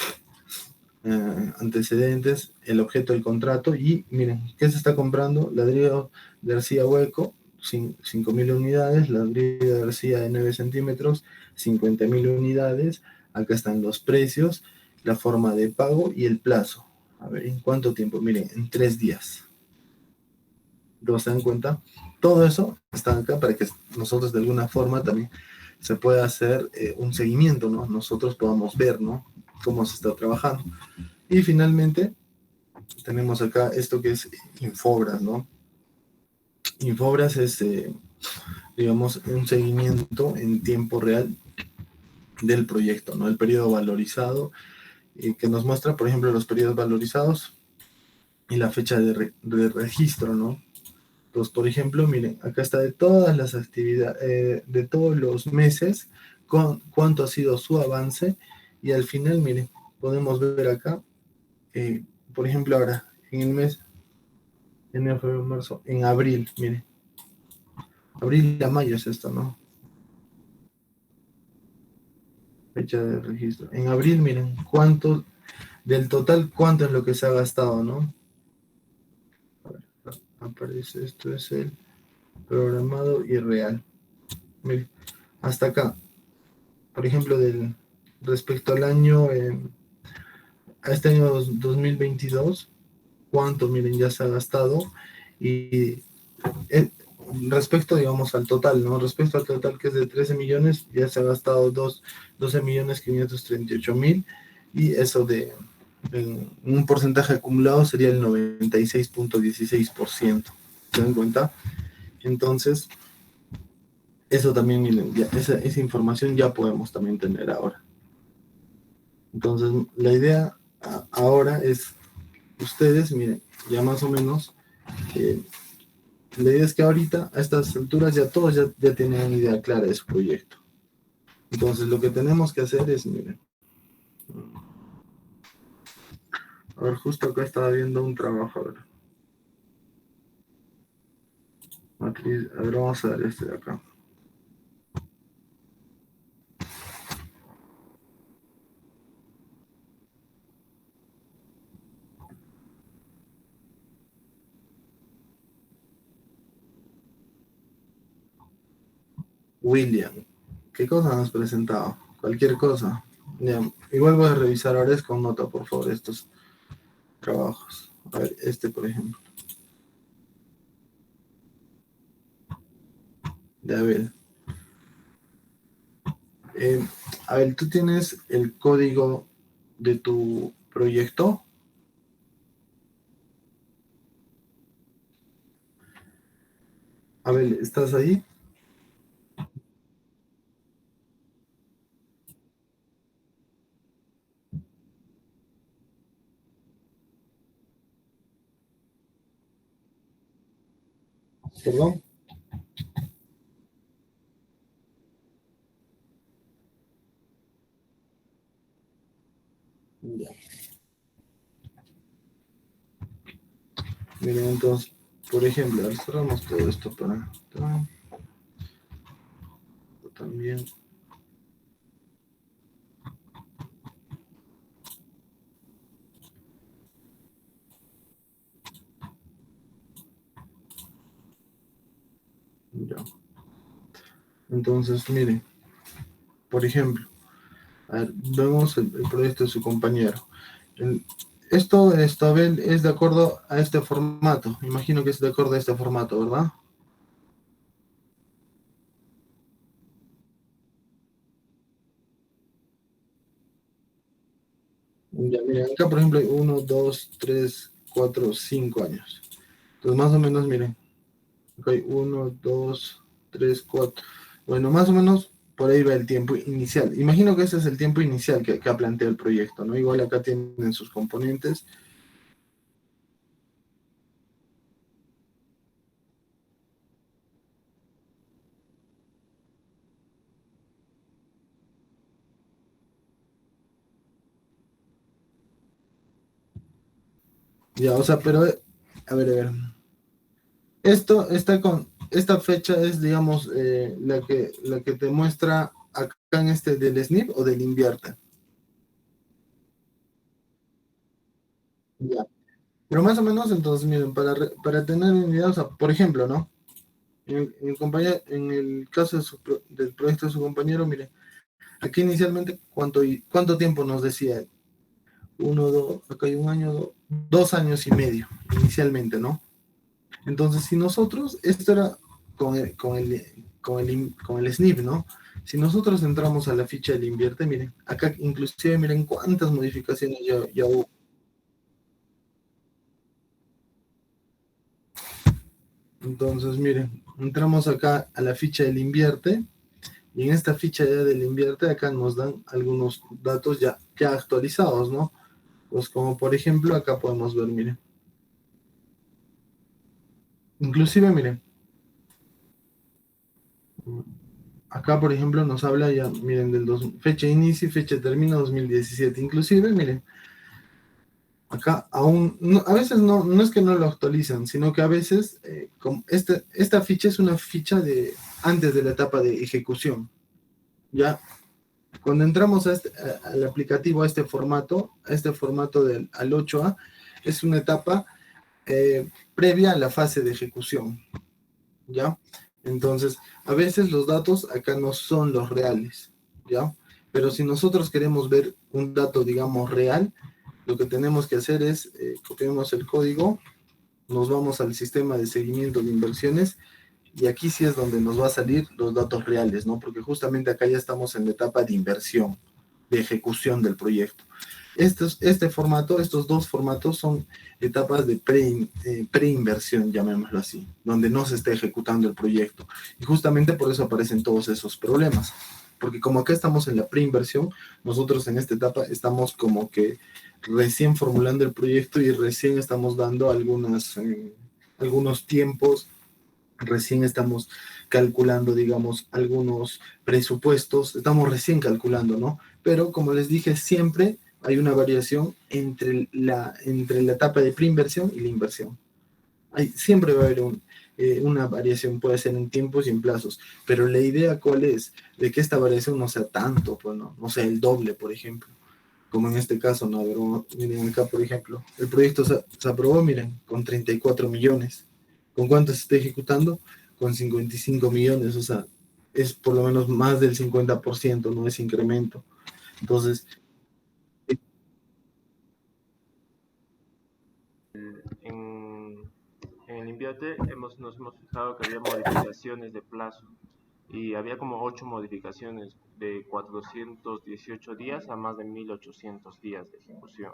antecedentes, el objeto del contrato y miren, ¿qué se está comprando? Ladrillo de arcilla hueco, 5.000 unidades, ladrillo de arcilla de 9 centímetros, 50.000 unidades. Acá están los precios, la forma de pago y el plazo. A ver, ¿en cuánto tiempo? Miren, en 3 días. ¿No se dan cuenta? Todo eso está acá para que nosotros de alguna forma también se pueda hacer un seguimiento, ¿no? Nosotros podamos ver, ¿no? Cómo se está trabajando. Y finalmente tenemos acá esto que es Infobras, ¿no? Infobras es, digamos, un seguimiento en tiempo real del proyecto, ¿no? El periodo valorizado, que nos muestra, por ejemplo, los periodos valorizados y la fecha de registro, ¿no? Pues, por ejemplo, miren, acá está de todas las actividades, de todos los meses, cuánto ha sido su avance, y al final, miren, podemos ver acá, por ejemplo, ahora, en el mes, enero, febrero, marzo, en abril, miren, abril a mayo es esto, ¿no? Fecha de registro. En abril, miren, cuánto, del total, cuánto es lo que se ha gastado, ¿no? A ver, aparece, esto es el programado y real. Miren, hasta acá, por ejemplo, respecto al año, a este año 2022, cuánto, miren, ya se ha gastado, y eh, respecto, digamos, al total, ¿no? Respecto al total que es de 13 millones, ya se ha gastado 12.538.000, y eso en un porcentaje acumulado sería el 96.16%. ¿Se dan cuenta? Entonces, eso también, miren, ya, esa información ya podemos también tener ahora. Entonces, la idea ahora es, ustedes, miren, ya más o menos, eh, la idea es que ahorita, a estas alturas, ya todos ya tienen una idea clara de su proyecto. Entonces, lo que tenemos que hacer es, miren, a ver, justo acá estaba viendo un trabajo, a ver, matriz, a ver, vamos a ver este de acá. William, ¿qué cosa nos has presentado? Cualquier cosa. Ya, igual voy a revisar ahora es con nota, por favor, estos trabajos. A ver, este, por ejemplo. De Abel. Eh, Abel, ¿tú tienes el código de tu proyecto? Abel, ¿estás ahí? Perdón. Ya. Miren, entonces, por ejemplo, ahora cerramos todo esto para también. Ya. Entonces, miren, por ejemplo, a ver, vemos el proyecto de su compañero. El- esto está bien, es de acuerdo a este formato. Imagino que es de acuerdo a este formato, ¿verdad? Ya, miren, acá por ejemplo hay 1, 2, 3, 4, 5 años. Entonces, más o menos, miren, acá hay 1, 2, 3, 4. Bueno, más o menos por ahí va el tiempo inicial. Imagino que ese es el tiempo inicial que ha planteado el proyecto, ¿no? Igual acá tienen sus componentes. Ya, o sea, pero, a ver. Esto está con, esta fecha es, digamos, la que te muestra acá en este del SNP o del invierte. Ya. Pero más o menos, entonces, miren, para tener una idea, o sea, por ejemplo, ¿no? En el caso de del proyecto de su compañero, mire, aquí inicialmente, ¿cuánto tiempo nos decía? Uno, dos, acá hay un año, 2 años y medio, inicialmente, ¿no? Entonces, si nosotros, esto era con el SNP, ¿no? Si nosotros entramos a la ficha del invierte, miren, acá inclusive miren cuántas modificaciones ya hubo. Entonces, miren, entramos acá a la ficha del invierte y en esta ficha ya del invierte acá nos dan algunos datos ya actualizados, ¿no? Pues como por ejemplo acá podemos ver, miren, inclusive miren, acá por ejemplo nos habla ya, miren, fecha de inicio y fecha de término 2017, inclusive miren, acá aún, a veces no es que no lo actualizan, sino que a veces esta ficha es una ficha de antes de la etapa de ejecución. Ya, cuando entramos al aplicativo, a este formato al 8A, es una etapa previa a la fase de ejecución. ¿Ya? Entonces, a veces los datos acá no son los reales, ¿ya? Pero si nosotros queremos ver un dato, digamos, real, lo que tenemos que hacer es copiamos el código, nos vamos al sistema de seguimiento de inversiones y aquí sí es donde nos va a salir los datos reales, ¿no? Porque justamente acá ya estamos en la etapa de inversión, de ejecución del proyecto. Este formato, estos dos formatos son etapas de preinversión, llamémoslo así, donde no se está ejecutando el proyecto. Y justamente por eso aparecen todos esos problemas. Porque como acá estamos en la preinversión, nosotros en esta etapa estamos como que recién formulando el proyecto y recién estamos dando algunos tiempos, recién estamos calculando, digamos, algunos presupuestos, estamos recién calculando, ¿no? Pero como les dije, siempre hay una variación entre la etapa de preinversión y la inversión. Siempre va a haber una variación, puede ser en tiempos y en plazos, pero la idea cuál es, de que esta variación no sea tanto, pues no sea el doble, por ejemplo, como en este caso, ¿no? Pero, miren acá, por ejemplo, el proyecto se aprobó, miren, con 34 millones. ¿Con cuánto se está ejecutando? Con 55 millones, o sea, es por lo menos más del 50%, ¿no? Es incremento. Entonces, En, en el Inviate nos hemos fijado que había modificaciones de plazo y había como 8 modificaciones de 418 días a más de 1800 días de ejecución.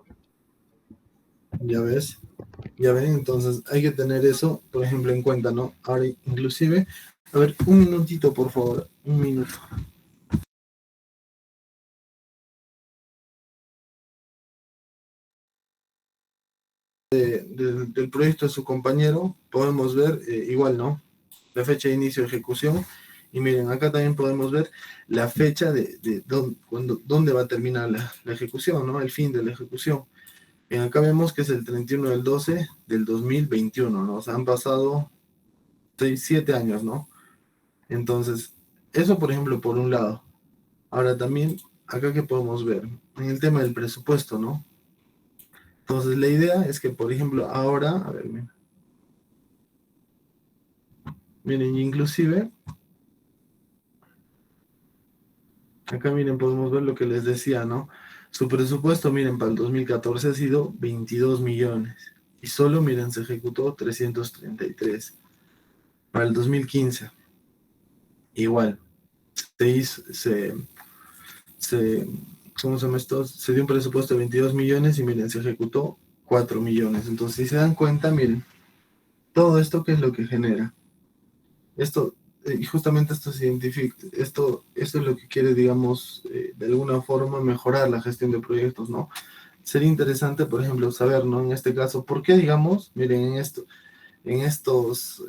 ya ves, ya ven, entonces hay que tener eso, por ejemplo, en cuenta, ¿no? Ahora, inclusive, a ver, un minutito, por favor, un minuto. del proyecto de su compañero, podemos ver igual, ¿no? La fecha de inicio de ejecución. Y miren, acá también podemos ver la fecha de dónde va a terminar la ejecución, ¿no? El fin de la ejecución. Bien, acá vemos que es el 31 del 12 del 2021, ¿no? O sea, han pasado 6, 7 años, ¿no? Entonces, eso por ejemplo, por un lado. Ahora también, acá que podemos ver, en el tema del presupuesto, ¿no? Entonces, la idea es que, por ejemplo, ahora, a ver, miren, inclusive, acá miren, podemos ver lo que les decía, ¿no? Su presupuesto, miren, para el 2014 ha sido 22 millones. Y solo, miren, se ejecutó 333. Para el 2015, igual, se hizo, se, ¿cómo se llama esto? Se dio un presupuesto de 22 millones y miren, se ejecutó 4 millones. Entonces, si se dan cuenta, miren, todo esto, ¿qué es lo que genera? Esto, y justamente esto se identifica, esto es lo que quiere, digamos, de alguna forma mejorar la gestión de proyectos, ¿no? Sería interesante, por ejemplo, saber, ¿no? En este caso, ¿por qué, digamos, miren, en estos,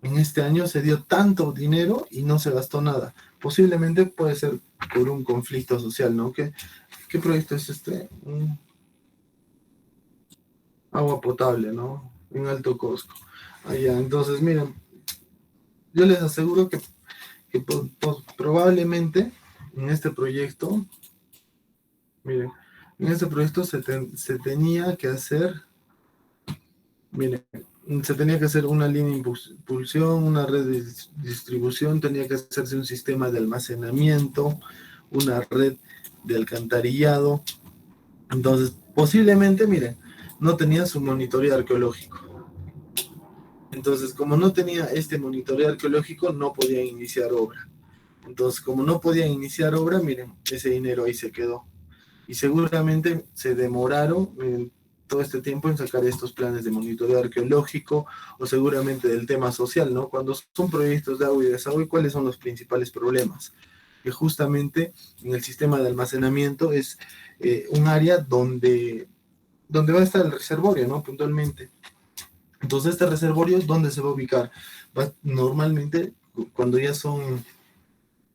en este año se dio tanto dinero y no se gastó nada? Posiblemente puede ser por un conflicto social, ¿no? ¿Qué proyecto es este? Agua potable, ¿no? En Alto Cosco. Allá, entonces, miren, yo les aseguro que probablemente en este proyecto, miren, en este proyecto se tenía que hacer, miren, se tenía que hacer una línea de impulsión, una red de distribución, tenía que hacerse un sistema de almacenamiento, una red de alcantarillado. Entonces, posiblemente, miren, no tenía su monitoreo arqueológico. Entonces, como no tenía este monitoreo arqueológico, no podían iniciar obra. Entonces, como no podían iniciar obra, miren, ese dinero ahí se quedó. Y seguramente se demoraron todo este tiempo en sacar estos planes de monitoreo arqueológico o seguramente del tema social, ¿no? Cuando son proyectos de agua y desagüe, ¿cuáles son los principales problemas? Que justamente en el sistema de almacenamiento es un área donde va a estar el reservorio, ¿no? Puntualmente. Entonces, este reservorio, ¿dónde se va a ubicar? Normalmente, cuando ya son,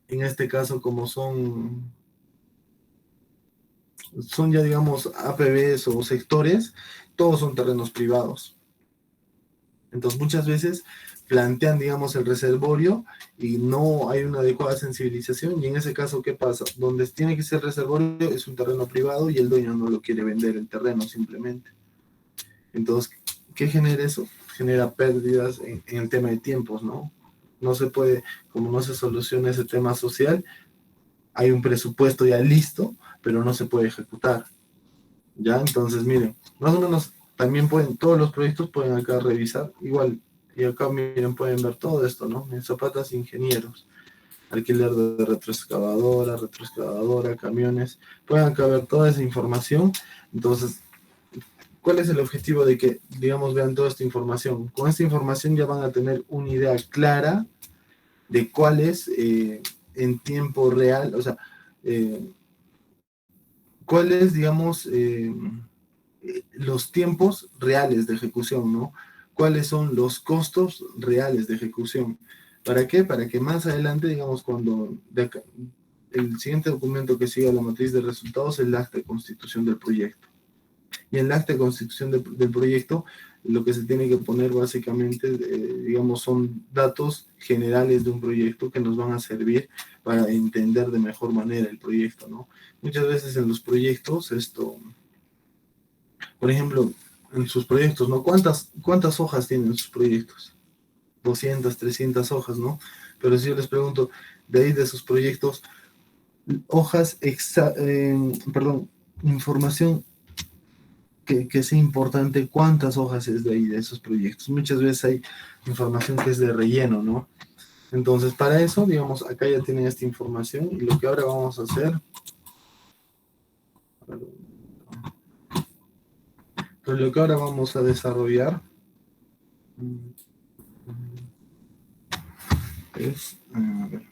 en este caso, como son ya, digamos, APBs o sectores, todos son terrenos privados. Entonces, muchas veces plantean, digamos, el reservorio y no hay una adecuada sensibilización. Y en ese caso, ¿qué pasa? Donde tiene que ser reservorio es un terreno privado y el dueño no lo quiere vender el terreno simplemente. Entonces, ¿qué genera eso? Genera pérdidas en el tema de tiempos, ¿no? No se puede, como no se soluciona ese tema social, hay un presupuesto ya listo, pero no se puede ejecutar. ¿Ya? Entonces, miren, más o menos también pueden, todos los proyectos pueden acá revisar, igual, y acá miren, pueden ver todo esto, ¿no? En Zapatas Ingenieros, alquiler de retroexcavadora, camiones, pueden acá ver toda esa información. Entonces, ¿cuál es el objetivo de que, digamos, vean toda esta información? Con esta información ya van a tener una idea clara de cuál es en tiempo real, o sea, eh, cuáles, digamos, los tiempos reales de ejecución, ¿no? ¿Cuáles son los costos reales de ejecución? ¿Para qué? Para que más adelante, digamos, cuando el siguiente documento que siga la matriz de resultados es el acta de constitución del proyecto. Y en el acta de constitución del proyecto, lo que se tiene que poner básicamente, digamos, son datos generales de un proyecto que nos van a servir para entender de mejor manera el proyecto, ¿no? Muchas veces en los proyectos, por ejemplo, en sus proyectos, ¿no? ¿Cuántas hojas tienen sus proyectos? 200, 300 hojas, ¿no? Pero si yo les pregunto, de ahí de sus proyectos, hojas, perdón, información que sea importante, cuántas hojas es de ahí, de esos proyectos. Muchas veces hay información que es de relleno, ¿no? Entonces, para eso, digamos, acá ya tienen esta información y lo que ahora vamos a hacer, pues lo que ahora vamos a desarrollar es, a ver,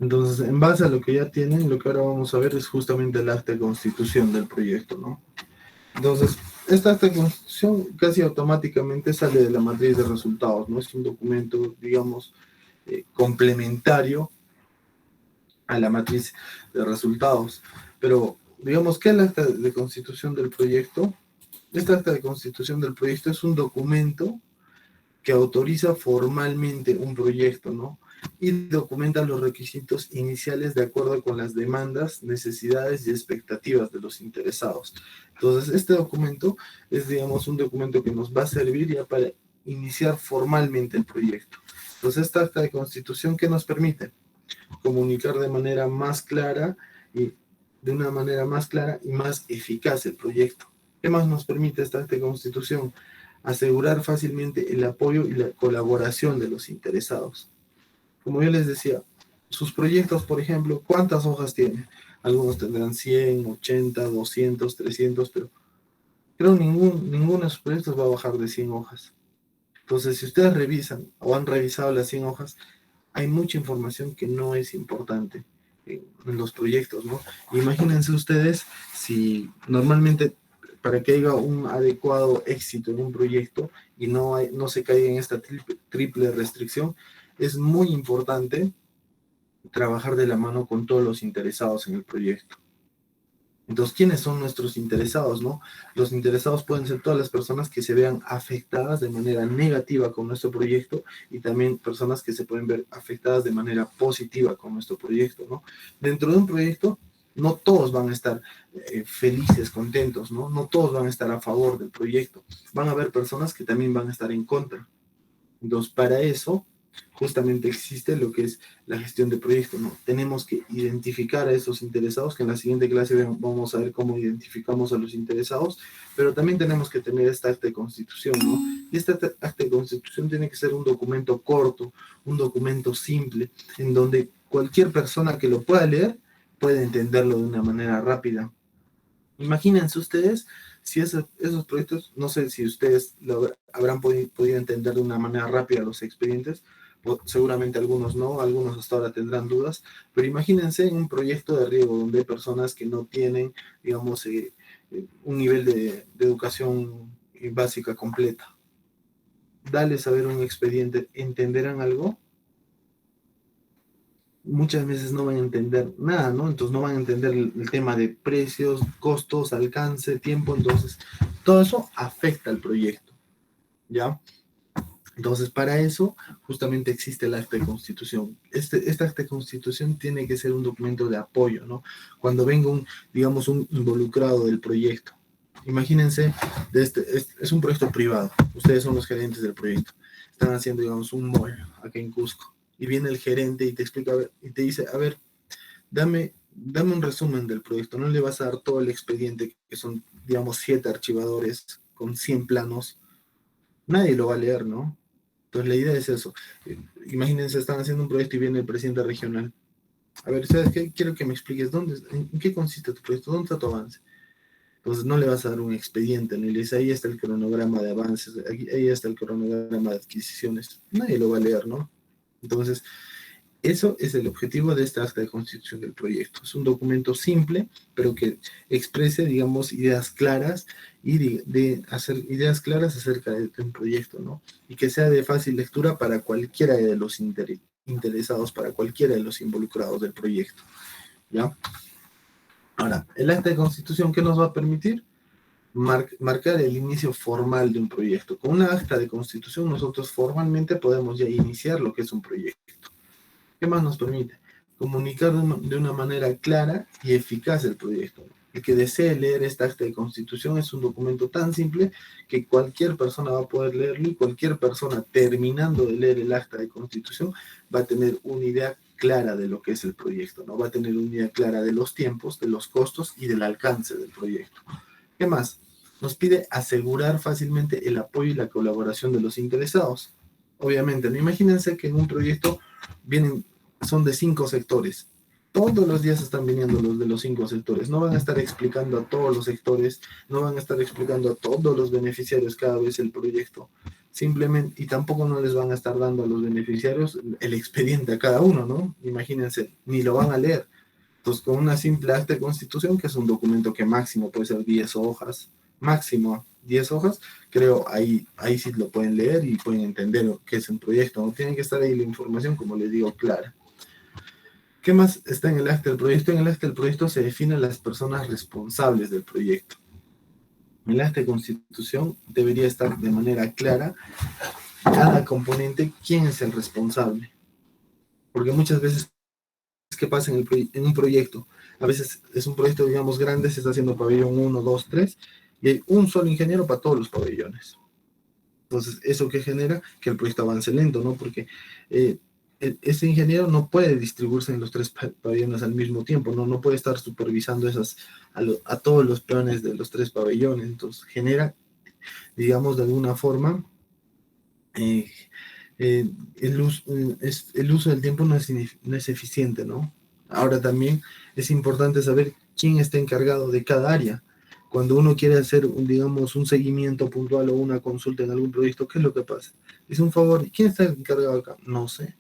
Entonces, en base a lo que ya tienen, lo que ahora vamos a ver es justamente el acta de constitución del proyecto, ¿no? Entonces, esta acta de constitución casi automáticamente sale de la matriz de resultados, ¿no? Es un documento, digamos, complementario a la matriz de resultados. Pero, digamos, ¿qué es el acta de constitución del proyecto? Esta acta de constitución del proyecto es un documento que autoriza formalmente un proyecto, ¿no? Y documenta los requisitos iniciales de acuerdo con las demandas, necesidades y expectativas de los interesados. Entonces, este documento es, digamos, un documento que nos va a servir ya para iniciar formalmente el proyecto. Entonces, esta acta de constitución, ¿qué nos permite? Comunicar de manera más clara y de una manera más clara y más eficaz el proyecto. ¿Qué más nos permite esta acta de constitución? Asegurar fácilmente el apoyo y la colaboración de los interesados. Como yo les decía, sus proyectos, por ejemplo, ¿cuántas hojas tienen? Algunos tendrán 100, 80, 200, 300, pero creo ninguno de sus proyectos va a bajar de 100 hojas. Entonces, si ustedes revisan o han revisado las 100 hojas, hay mucha información que no es importante en los proyectos, ¿no? Imagínense ustedes si normalmente para que haya un adecuado éxito en un proyecto y no se caiga en esta triple restricción, es muy importante trabajar de la mano con todos los interesados en el proyecto. Entonces, ¿quiénes son nuestros interesados, no? Los interesados pueden ser todas las personas que se vean afectadas de manera negativa con nuestro proyecto y también personas que se pueden ver afectadas de manera positiva con nuestro proyecto, ¿no? Dentro de un proyecto, no todos van a estar felices, contentos, ¿no? No todos van a estar a favor del proyecto. Van a haber personas que también van a estar en contra. Entonces, para eso, justamente existe lo que es la gestión de proyectos, ¿no? Tenemos que identificar a esos interesados, que en la siguiente clase vamos a ver cómo identificamos a los interesados, pero también tenemos que tener esta acta de constitución, ¿no? Y esta acta de constitución tiene que ser un documento corto, un documento simple, en donde cualquier persona que lo pueda leer puede entenderlo de una manera rápida. Imagínense ustedes si esos proyectos, no sé si ustedes lo habrán podido entender de una manera rápida los expedientes, seguramente algunos no, algunos hasta ahora tendrán dudas, pero imagínense un proyecto de riego donde hay personas que no tienen, digamos, un nivel de educación básica completa. Dale saber un expediente, ¿entenderán algo? Muchas veces no van a entender nada, ¿no? Entonces no van a entender el tema de precios, costos, alcance, tiempo, entonces todo eso afecta al proyecto, ¿ya? Entonces, para eso justamente existe el acta de constitución. Esta acta de constitución tiene que ser un documento de apoyo, ¿no? Cuando venga digamos, un involucrado del proyecto. Imagínense, es un proyecto privado. Ustedes son los gerentes del proyecto. Están haciendo, digamos, un mall acá en Cusco. Y viene el gerente y te explica, y te dice, a ver, dame un resumen del proyecto. No le vas a dar todo el expediente, que son, digamos, 7 archivadores con 100 planos. Nadie lo va a leer, ¿no? Entonces la idea es eso. Imagínense, están haciendo un proyecto y viene el presidente regional. A ver, ¿sabes qué? Quiero que me expliques en qué consiste tu proyecto, dónde está tu avance. Entonces no le vas a dar un expediente, ni le dices, ahí está el cronograma de avances, ahí está el cronograma de adquisiciones. Nadie lo va a leer, ¿no? Entonces, eso es el objetivo de esta acta de constitución del proyecto. Es un documento simple, pero que exprese, digamos, ideas claras y de hacer ideas claras acerca de un proyecto, ¿no? Y que sea de fácil lectura para cualquiera de los interesados, para cualquiera de los involucrados del proyecto, ¿ya? Ahora, el acta de constitución, ¿qué nos va a permitir? Marcar el inicio formal de un proyecto. Con una acta de constitución nosotros formalmente podemos ya iniciar lo que es un proyecto. ¿Qué más nos permite? Comunicar de una manera clara y eficaz el proyecto. El que desee leer esta acta de constitución es un documento tan simple que cualquier persona va a poder leerlo y cualquier persona terminando de leer el acta de constitución va a tener una idea clara de lo que es el proyecto, ¿no? Va a tener una idea clara de los tiempos, de los costos y del alcance del proyecto. ¿Qué más? Nos pide asegurar fácilmente el apoyo y la colaboración de los interesados. Obviamente, ¿no? Imagínense que en un proyecto son de 5 sectores. Todos los días están viniendo los de los 5 sectores. No van a estar explicando a todos los sectores, no van a estar explicando a todos los beneficiarios cada vez el proyecto. simplemente, y tampoco no les van a estar dando a los beneficiarios el expediente a cada uno, ¿no? Imagínense, ni lo van a leer. Entonces, con una simple acta de constitución, que es un documento que máximo puede ser 10 hojas, máximo 10 hojas, creo ahí sí lo pueden leer y pueden entender qué es un proyecto. No tiene que estar ahí la información, como les digo, clara. ¿Qué más está en el acta del proyecto? En el acta del proyecto se definen las personas responsables del proyecto. En el acta de constitución debería estar de manera clara cada componente quién es el responsable. Porque muchas veces, ¿qué pasa en un proyecto? A veces es un proyecto, digamos, grande, se está haciendo pabellón 1, 2, 3, y hay un solo ingeniero para todos los pabellones. Entonces, ¿eso qué genera? Que el proyecto avance lento, ¿no? Porque ese ingeniero no puede distribuirse en los 3 pabellones al mismo tiempo, ¿no? No puede estar supervisando a todos los peones de los 3 pabellones. Entonces, genera, digamos, de alguna forma, eh, el uso del tiempo no es eficiente, ¿no? Ahora también es importante saber quién está encargado de cada área. Cuando uno quiere hacer, digamos, un seguimiento puntual o una consulta en algún proyecto, ¿qué es lo que pasa? Es un favor, ¿quién está encargado acá? No sé.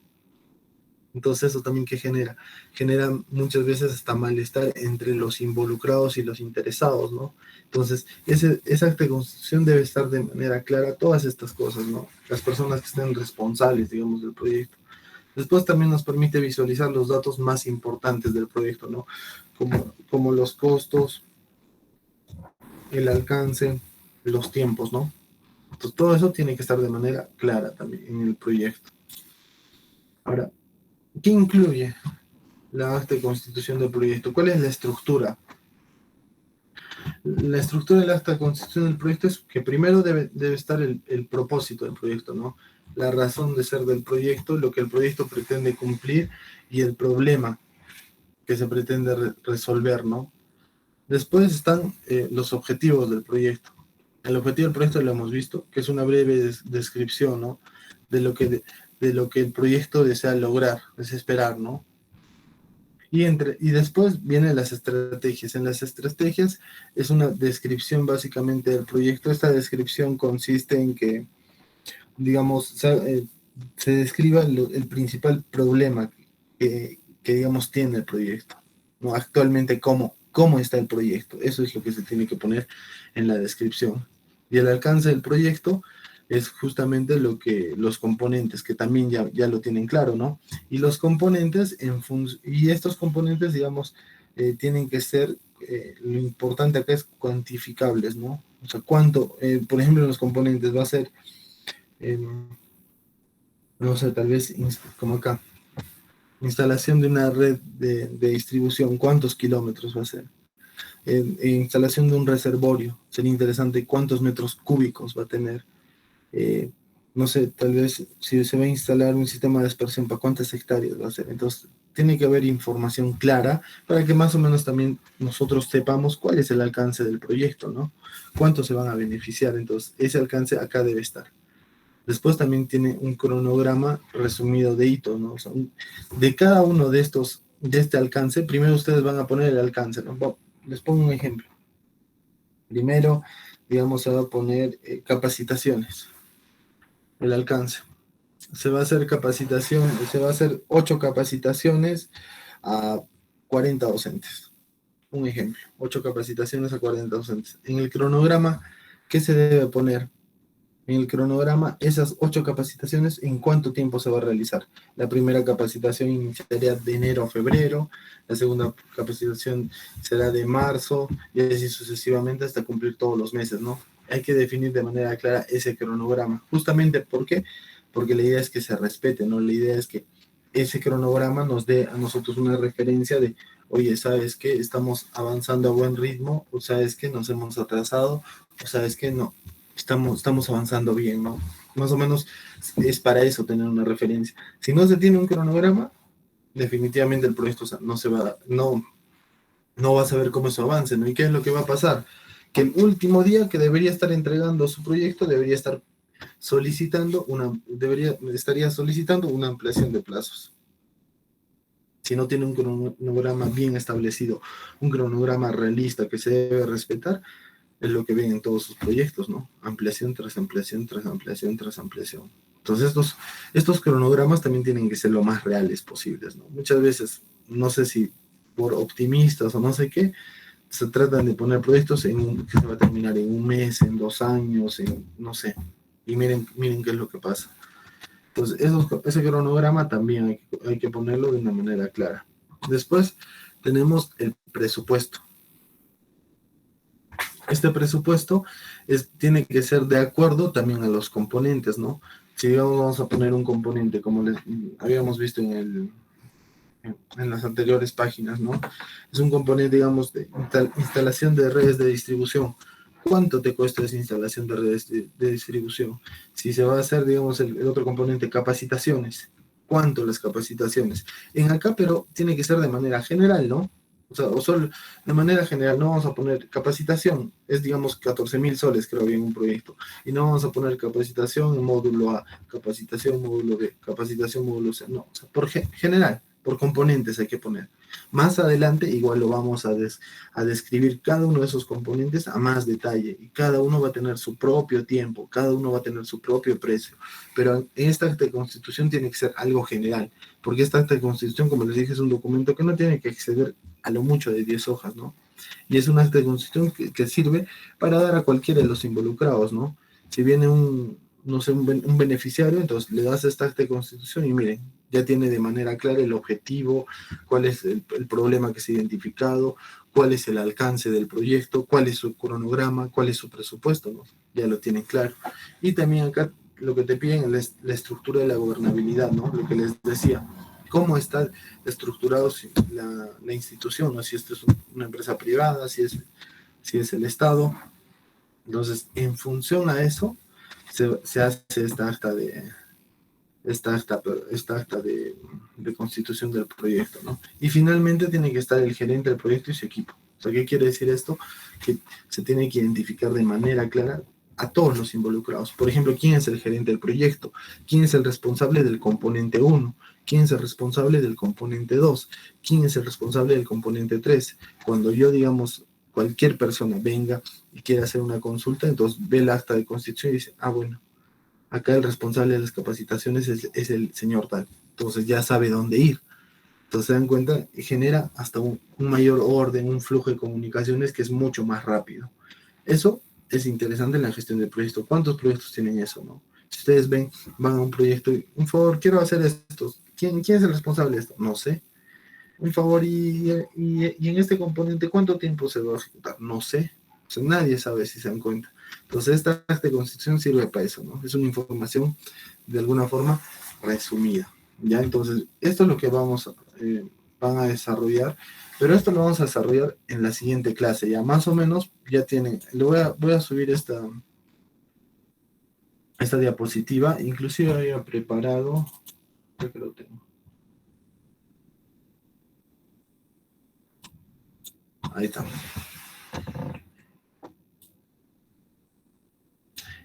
Entonces, ¿eso también qué genera? Genera muchas veces hasta malestar entre los involucrados y los interesados, ¿no? Entonces, esa acta de constitución debe estar de manera clara todas estas cosas, ¿no? Las personas que estén responsables, digamos, del proyecto. Después también nos permite visualizar los datos más importantes del proyecto, ¿no? Como los costos, el alcance, los tiempos, ¿no? Entonces, todo eso tiene que estar de manera clara también en el proyecto. Ahora, ¿qué incluye la acta de constitución del proyecto? ¿Cuál es la estructura? La estructura del acta de constitución del proyecto es que primero debe estar el propósito del proyecto, ¿no? La razón de ser del proyecto, lo que el proyecto pretende cumplir y el problema que se pretende resolver, ¿no? Después están los objetivos del proyecto. El objetivo del proyecto lo hemos visto, que es una breve descripción, ¿no? De lo que el proyecto desea lograr, desesperar, ¿no? Y después vienen las estrategias. En las estrategias es una descripción básicamente del proyecto. Esta descripción consiste en que, digamos, se describa el principal problema que, digamos, tiene el proyecto, ¿no? Actualmente, cómo está el proyecto. Eso es lo que se tiene que poner en la descripción. Y el alcance del proyecto es justamente los componentes, que también ya lo tienen claro, ¿no? Y los componentes, y estos componentes, digamos, tienen que ser, lo importante acá es cuantificables, ¿no? O sea, cuánto, por ejemplo, los componentes va a ser, eh, no sé, tal vez como acá, instalación de una red de distribución, ¿cuántos kilómetros va a ser? Instalación de un reservorio, sería interesante cuántos metros cúbicos va a tener. Eh, no sé, tal vez si se va a instalar un sistema de dispersión, ¿para cuántas hectáreas va a ser? Entonces, tiene que haber información clara para que más o menos también nosotros sepamos cuál es el alcance del proyecto, ¿no? Cuántos se van a beneficiar. Entonces, ese alcance acá debe estar. Después también tiene un cronograma resumido de hitos, ¿no? O sea, de cada uno de este alcance, primero ustedes van a poner el alcance, ¿no? Les pongo un ejemplo. Primero, digamos, se va a poner capacitaciones, el alcance. Se va a hacer capacitación, se va a hacer 8 capacitaciones a 40 docentes. Un ejemplo, 8 capacitaciones a 40 docentes. En el cronograma, ¿qué se debe poner? En el cronograma, esas 8 capacitaciones, ¿en cuánto tiempo se va a realizar? La primera capacitación iniciaría de enero a febrero, la segunda capacitación será de marzo, y así sucesivamente hasta cumplir todos los meses, ¿no? Hay que definir de manera clara ese cronograma. Justamente, ¿por qué? Porque la idea es que se respete, ¿no? La idea es que ese cronograma nos dé a nosotros una referencia de, oye, ¿sabes qué? Estamos avanzando a buen ritmo, o sabes que nos hemos atrasado, o sabes que no, estamos avanzando bien, ¿no? Más o menos es para eso tener una referencia. Si no se tiene un cronograma, definitivamente el proyecto, o sea, no va a saber cómo eso avance, ¿no? ¿Y qué es lo que va a pasar? Que el último día que debería estar entregando su proyecto debería estar estaría solicitando una ampliación de plazos. Si no tiene un cronograma bien establecido, un cronograma realista que se debe respetar, Es lo que ven en todos sus proyectos, ¿no? Ampliación tras ampliación, tras ampliación, tras ampliación. Entonces, estos cronogramas también tienen que ser lo más reales posibles, ¿no? Muchas veces, no sé si por optimistas o no sé qué, se tratan de poner proyectos que se va a terminar en un mes, en 2 años, no sé. Y miren qué es lo que pasa. Entonces, ese cronograma también hay que ponerlo de una manera clara. Después tenemos el presupuesto. Este presupuesto tiene que ser de acuerdo también a los componentes, ¿no? Si vamos a poner un componente, como les habíamos visto en las anteriores páginas, ¿no? Es un componente, digamos, de instalación de redes de distribución. ¿Cuánto te cuesta esa instalación de redes de distribución? Si se va a hacer, digamos, el otro componente, capacitaciones. ¿Cuánto las capacitaciones? En acá, pero tiene que ser de manera general, ¿no? O sea, o solo de manera general, no vamos a poner capacitación, es digamos 14.000 soles, creo, en un proyecto, y no vamos a poner capacitación en módulo A, capacitación módulo B, capacitación módulo C, no, o sea, por general, por componentes hay que poner. Más adelante igual lo vamos a describir cada uno de esos componentes a más detalle, y cada uno va a tener su propio tiempo, cada uno va a tener su propio precio, pero en esta acta de constitución tiene que ser algo general, porque esta acta de constitución, como les dije, es un documento que no tiene que exceder a lo mucho de 10 hojas, ¿no? Y es un acta de constitución que sirve para dar a cualquiera de los involucrados, ¿no? Si viene no sé, un beneficiario, entonces le das esta acta de constitución y miren, ya tiene de manera clara el objetivo, cuál es el problema que se ha identificado, cuál es el alcance del proyecto, cuál es su cronograma, cuál es su presupuesto, ¿no? Ya lo tienen claro. Y también acá lo que te piden es la estructura de la gobernabilidad, ¿no? Lo que les decía, cómo está estructurado la institución, ¿no? Si esto es una empresa privada, si es el Estado. Entonces, en función a eso, se hace esta acta de constitución del proyecto, ¿no? Y finalmente tiene que estar el gerente del proyecto y su equipo. O sea, ¿qué quiere decir esto? Que se tiene que identificar de manera clara a todos los involucrados. Por ejemplo, ¿quién es el gerente del proyecto? ¿Quién es el responsable del componente 1? ¿Quién es el responsable del componente 2? ¿Quién es el responsable del componente 3? Cuando yo, digamos, cualquier persona venga y quiera hacer una consulta, entonces ve el acta de constitución y dice, bueno, acá el responsable de las capacitaciones es el señor tal. Entonces ya sabe dónde ir. Entonces se dan cuenta, genera hasta un mayor orden, un flujo de comunicaciones que es mucho más rápido. Eso es interesante en la gestión del proyecto. ¿Cuántos proyectos tienen eso, no? Si ustedes van a un proyecto y, un favor, quiero hacer esto. ¿Quién es el responsable de esto? No sé. Un favor, y en este componente, ¿cuánto tiempo se va a ejecutar? No sé. O sea, nadie sabe, si se dan cuenta. Entonces, esta acta de constitución sirve para eso, ¿no? Es una información, de alguna forma, resumida. ¿Ya? Entonces, esto es lo que van a desarrollar, pero esto lo vamos a desarrollar en la siguiente clase. Ya más o menos, ya tienen, voy a subir esta diapositiva, inclusive había preparado, creo que lo tengo. Ahí está.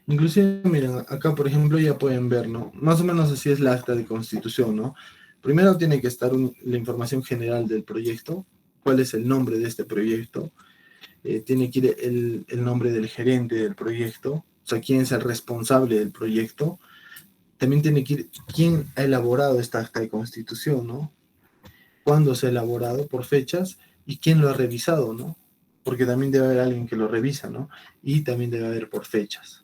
Inclusive, miren, acá por ejemplo ya pueden ver, ¿no? Más o menos así es la acta de constitución, ¿no? Primero tiene que estar la información general del proyecto, cuál es el nombre de este proyecto, tiene que ir el nombre del gerente del proyecto, o sea, quién es el responsable del proyecto, también tiene que ir quién ha elaborado esta acta de constitución, ¿no? Cuándo se ha elaborado, por fechas, y quién lo ha revisado, ¿no? Porque también debe haber alguien que lo revisa, ¿no? Y también debe haber por fechas.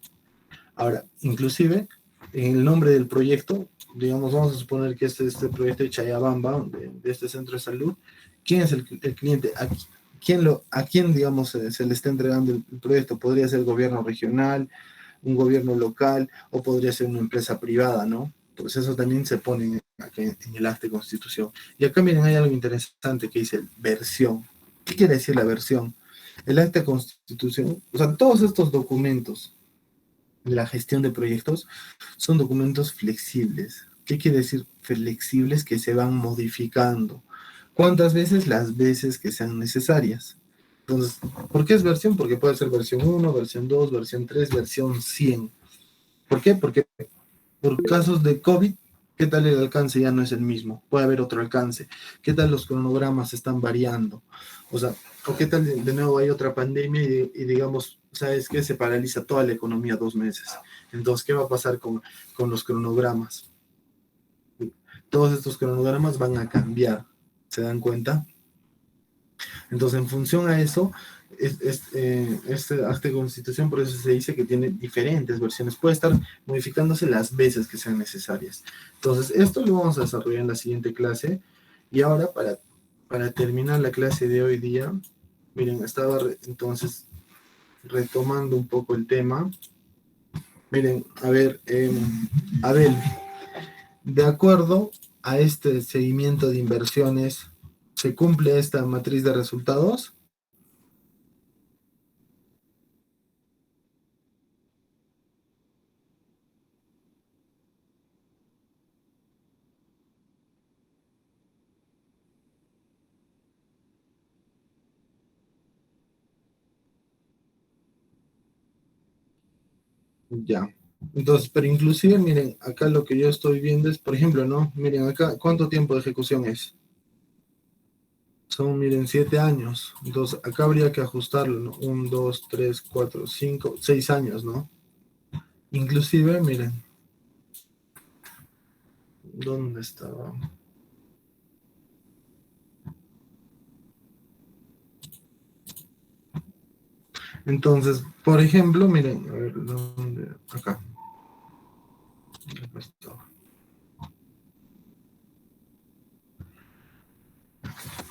Ahora, inclusive, en el nombre del proyecto, digamos, vamos a suponer que este proyecto de Chayabamba, de este centro de salud, ¿quién es el cliente? ¿A quién, digamos, se le está entregando el proyecto? Podría ser el gobierno regional, un gobierno local, o podría ser una empresa privada, ¿no? Pues eso también se pone acá en el acta de constitución. Y acá, miren, hay algo interesante que dice versión. ¿Qué quiere decir la versión? El acta de constitución, o sea, todos estos documentos de la gestión de proyectos son documentos flexibles. ¿Qué quiere decir flexibles? Que se van modificando. ¿Cuántas veces? Las veces que sean necesarias. Entonces, ¿por qué es versión? Porque puede ser versión 1, versión 2, versión 3, versión 100. ¿Por qué? Porque por casos de COVID ¿Qué tal el alcance ya no es el mismo? Puede haber otro alcance. ¿Qué tal los cronogramas están variando? O sea, o qué tal de nuevo hay otra pandemia y digamos, ¿sabes qué? Se paraliza toda la economía 2 meses. Entonces, ¿qué va a pasar con los cronogramas? Todos estos cronogramas van a cambiar. ¿Se dan cuenta? Entonces, en función a eso, este acta de constitución, por eso se dice que tiene diferentes versiones. Puede estar modificándose las veces que sean necesarias. Entonces, esto lo vamos a desarrollar en la siguiente clase. Y ahora, para terminar la clase de hoy día, miren, estaba entonces retomando un poco el tema. Miren, a ver, Abel, de acuerdo a este seguimiento de inversiones, ¿se cumple esta matriz de resultados? Ya. Entonces, pero inclusive, miren, acá lo que yo estoy viendo es, por ejemplo, ¿no? Miren, acá, ¿cuánto tiempo de ejecución es? Son, miren, 7 años. Entonces, acá habría que ajustarlo, ¿no? 1, 2, 3, 4, 5, 6 años, ¿no? Inclusive, miren, ¿dónde estaba? Entonces, por ejemplo, miren, a ver, ¿dónde? Acá. Acá estaba.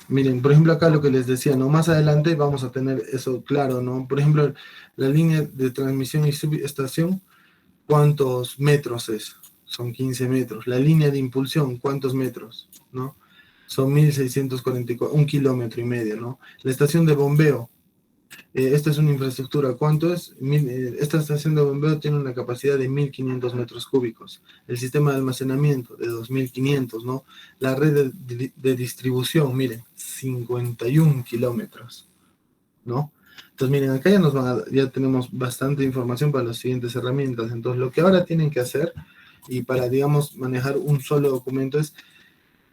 Miren, por ejemplo, acá lo que les decía, ¿no? Más adelante vamos a tener eso claro, ¿no? Por ejemplo, la línea de transmisión y subestación, ¿cuántos metros es? Son 15 metros. La línea de impulsión, ¿cuántos metros? ¿No? Son 1644, 1,5 kilómetros, ¿no? La estación de bombeo, esta es una infraestructura, ¿cuánto es? Esta estación de bombeo tiene una capacidad de 1,500 metros cúbicos. El sistema de almacenamiento de 2,500, ¿no? La red de distribución, miren, 51 kilómetros, ¿no? Entonces, miren, acá ya tenemos bastante información para las siguientes herramientas. Entonces, lo que ahora tienen que hacer, y para, digamos, manejar un solo documento, es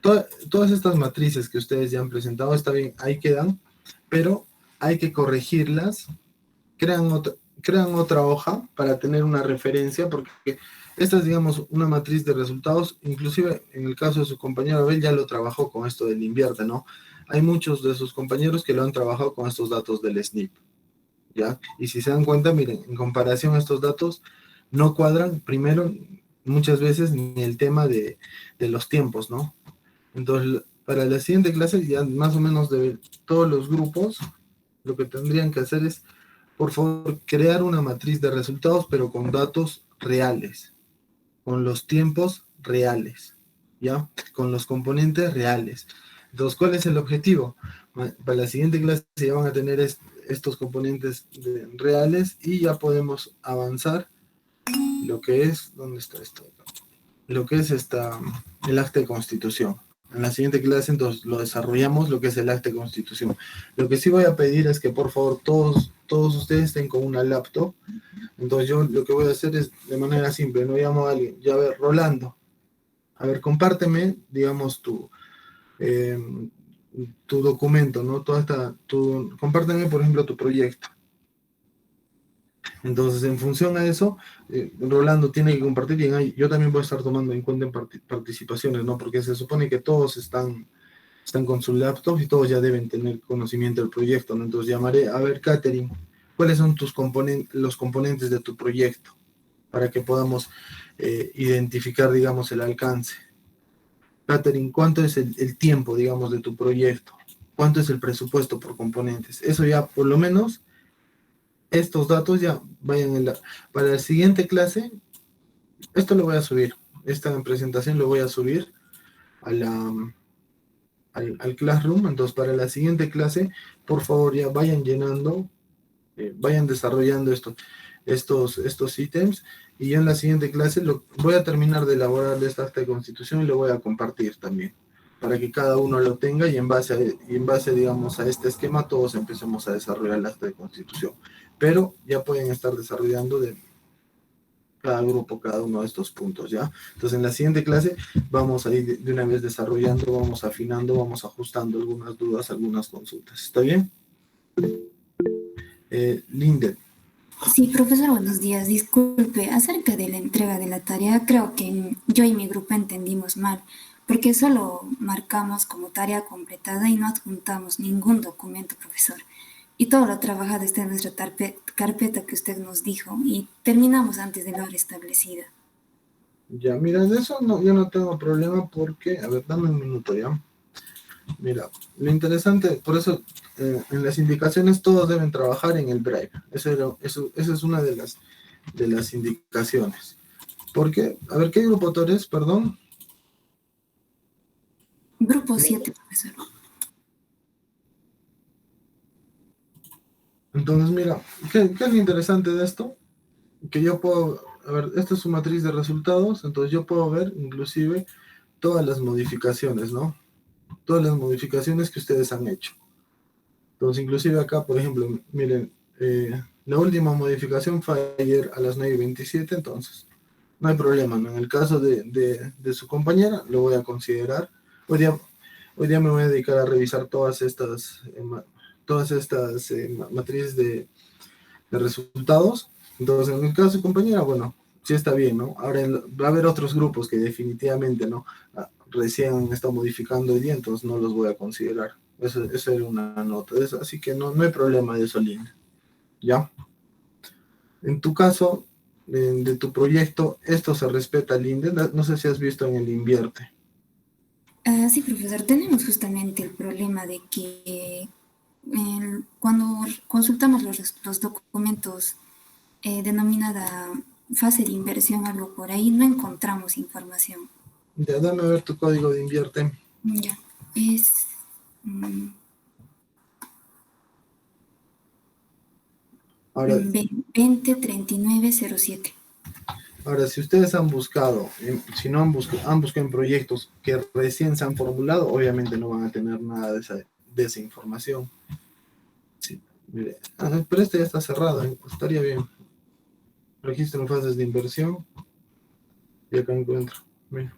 todas estas matrices que ustedes ya han presentado, está bien, ahí quedan, pero hay que corregirlas, crean otra hoja para tener una referencia, porque esta es, digamos, una matriz de resultados. Inclusive, en el caso de su compañero Abel, ya lo trabajó con esto del invierte, ¿no? Hay muchos de sus compañeros que lo han trabajado con estos datos del SNP. ¿Ya? Y si se dan cuenta, miren, en comparación a estos datos, no cuadran, primero, muchas veces, ni el tema de los tiempos, ¿no? Entonces, para la siguiente clase, ya más o menos de todos los grupos, lo que tendrían que hacer es, por favor, crear una matriz de resultados, pero con datos reales, con los tiempos reales, ¿ya? Con los componentes reales. Entonces, ¿cuál es el objetivo? Para la siguiente clase ya van a tener estos componentes reales y ya podemos avanzar lo que es, ¿dónde está esto? Lo que es el acta de constitución. En la siguiente clase entonces lo desarrollamos, lo que es el acta de constitución. Lo que sí voy a pedir es que por favor todos ustedes estén con una laptop. Entonces yo lo que voy a hacer es de manera simple, no llamo a alguien, ya a ver, Rolando, a ver, compárteme, digamos, eh, tu documento, ¿no? Compárteme, por ejemplo, tu proyecto. Entonces, en función a eso, Rolando tiene que compartir y yo también voy a estar tomando en cuenta en participaciones, ¿no? Porque se supone que todos están con su laptop y todos ya deben tener conocimiento del proyecto, ¿no? Entonces llamaré, a ver, Catherine, ¿cuáles son los componentes de tu proyecto? Para que podamos identificar, digamos, el alcance. Catherine, ¿cuánto es el tiempo, digamos, de tu proyecto? ¿Cuánto es el presupuesto por componentes? Eso ya, por lo menos, estos datos ya vayan para la siguiente clase. Esto lo voy a subir. Esta presentación lo voy a subir a al Classroom. Entonces, para la siguiente clase, por favor, ya vayan llenando, vayan desarrollando estos ítems. Y yo en la siguiente clase voy a terminar de elaborar esta acta de constitución y lo voy a compartir también, para que cada uno lo tenga y en base, digamos, a este esquema, todos empecemos a desarrollar el acta de constitución. Pero ya pueden estar desarrollando cada grupo, cada uno de estos puntos, ¿ya? Entonces, en la siguiente clase vamos a ir de una vez desarrollando, vamos afinando, vamos ajustando algunas dudas, algunas consultas. ¿Está bien? Linde. Sí, profesor, buenos días. Disculpe, acerca de la entrega de la tarea, creo que yo y mi grupo entendimos mal, porque solo marcamos como tarea completada y no adjuntamos ningún documento, profesor. Y todo lo trabajado está en nuestra carpeta que usted nos dijo y terminamos antes de la hora establecida. Ya, mira, de eso no, yo no tengo problema porque, a ver, dame un minuto, ¿ya? Mira, lo interesante, por eso en las indicaciones todos deben trabajar en el Drive. Esa es una de las indicaciones. Porque, a ver, ¿qué grupo tú eres? Perdón. Grupo 7, profesor. Entonces, mira, ¿qué es lo interesante de esto? Que yo puedo, a ver, esta es su matriz de resultados, entonces yo puedo ver inclusive todas las modificaciones, ¿no? Todas las modificaciones que ustedes han hecho. Entonces, inclusive acá, por ejemplo, miren, la última modificación fue ayer a las 9:27, entonces no hay problema, ¿no? En el caso de su compañera, lo voy a considerar. Hoy día me voy a dedicar a revisar todas estas matrices de resultados. Entonces, en el caso de su compañera, bueno, sí está bien, ¿no? Ahora va a haber otros grupos que definitivamente, ¿no? Recién están modificando hoy día, entonces no los voy a considerar. Eso era una nota. Así que no hay problema de eso, Lina. ¿Ya? En tu caso, de tu proyecto, esto se respeta, Linde. No sé si has visto en el Invierte. Sí, profesor, tenemos justamente el problema de que cuando consultamos los documentos denominada fase de inversión, algo por ahí, no encontramos información. Ya, dame a ver tu código de Invierte. Ya, es... 203907. Ahora, si ustedes han buscado, si no han buscado en proyectos que recién se han formulado, obviamente no van a tener nada de esa información. Sí, mire, pero este ya está cerrado, estaría bien. Registro en fases de inversión. Y acá encuentro. Mira.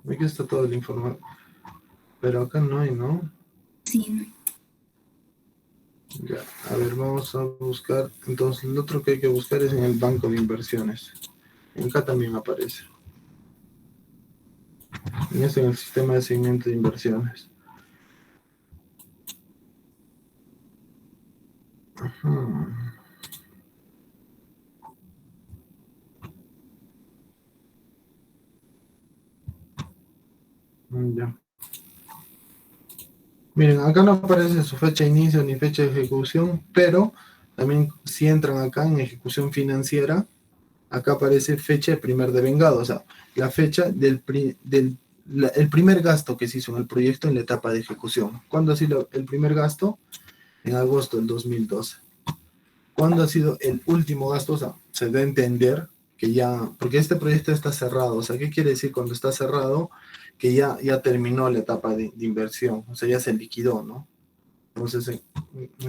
Aquí está toda la información. Pero acá no hay, ¿no? Sí, no hay. Ya, a ver, vamos a buscar. Entonces, el otro que hay que buscar es en el banco de inversiones. Acá también aparece. Y es en el sistema de seguimiento de inversiones. Ajá. Ya. Miren, acá no aparece su fecha de inicio ni fecha de ejecución, pero también si entran acá en ejecución financiera, acá aparece fecha de primer devengado, o sea, la fecha el primer gasto que se hizo en el proyecto en la etapa de ejecución. ¿Cuándo ha sido el primer gasto? En agosto del 2012. ¿Cuándo ha sido el último gasto? O sea, se debe entender que ya, porque este proyecto está cerrado, o sea, ¿qué quiere decir cuando está cerrado? Que ya terminó la etapa de inversión, o sea, ya se liquidó, ¿no? Entonces,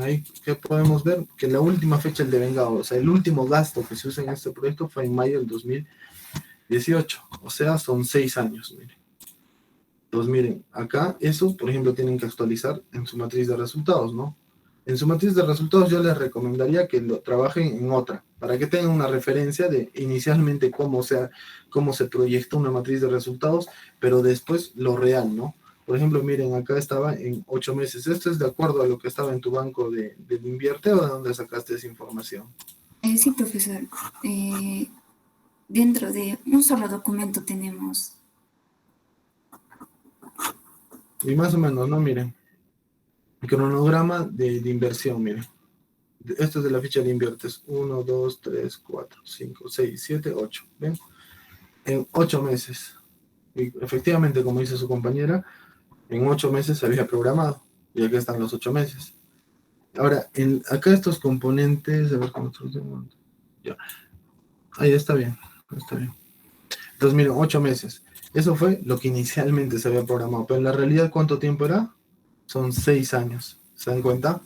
ahí que podemos ver que la última fecha del devengado, o sea, el último gasto que se usa en este proyecto fue en mayo del 2018, o sea, son 6 años, miren. Entonces, miren, acá eso, por ejemplo, tienen que actualizar en su matriz de resultados, ¿no? En su matriz de resultados yo les recomendaría que lo trabajen en otra, para que tengan una referencia de inicialmente cómo se proyectó una matriz de resultados, pero después lo real, ¿no? Por ejemplo, miren, acá estaba en 8 meses. ¿Esto es de acuerdo a lo que estaba en tu banco del Invierte o de dónde sacaste esa información? Sí, profesor. Dentro de un solo documento tenemos. Y más o menos, ¿no? Miren, cronograma de inversión, miren. Esto es de la ficha de Inviertes. 1, 2, 3, 4, 5, 6, 7, 8. ¿Ven? En 8 meses. Y efectivamente, como dice su compañera, en 8 meses se había programado. Y acá están los 8 meses. Ahora, acá estos componentes, a ver cómo ya. Ahí está bien, está bien. Entonces, miren, 8 meses. Eso fue lo que inicialmente se había programado. Pero en la realidad, ¿cuánto tiempo era? Son 6 años. ¿Se dan cuenta?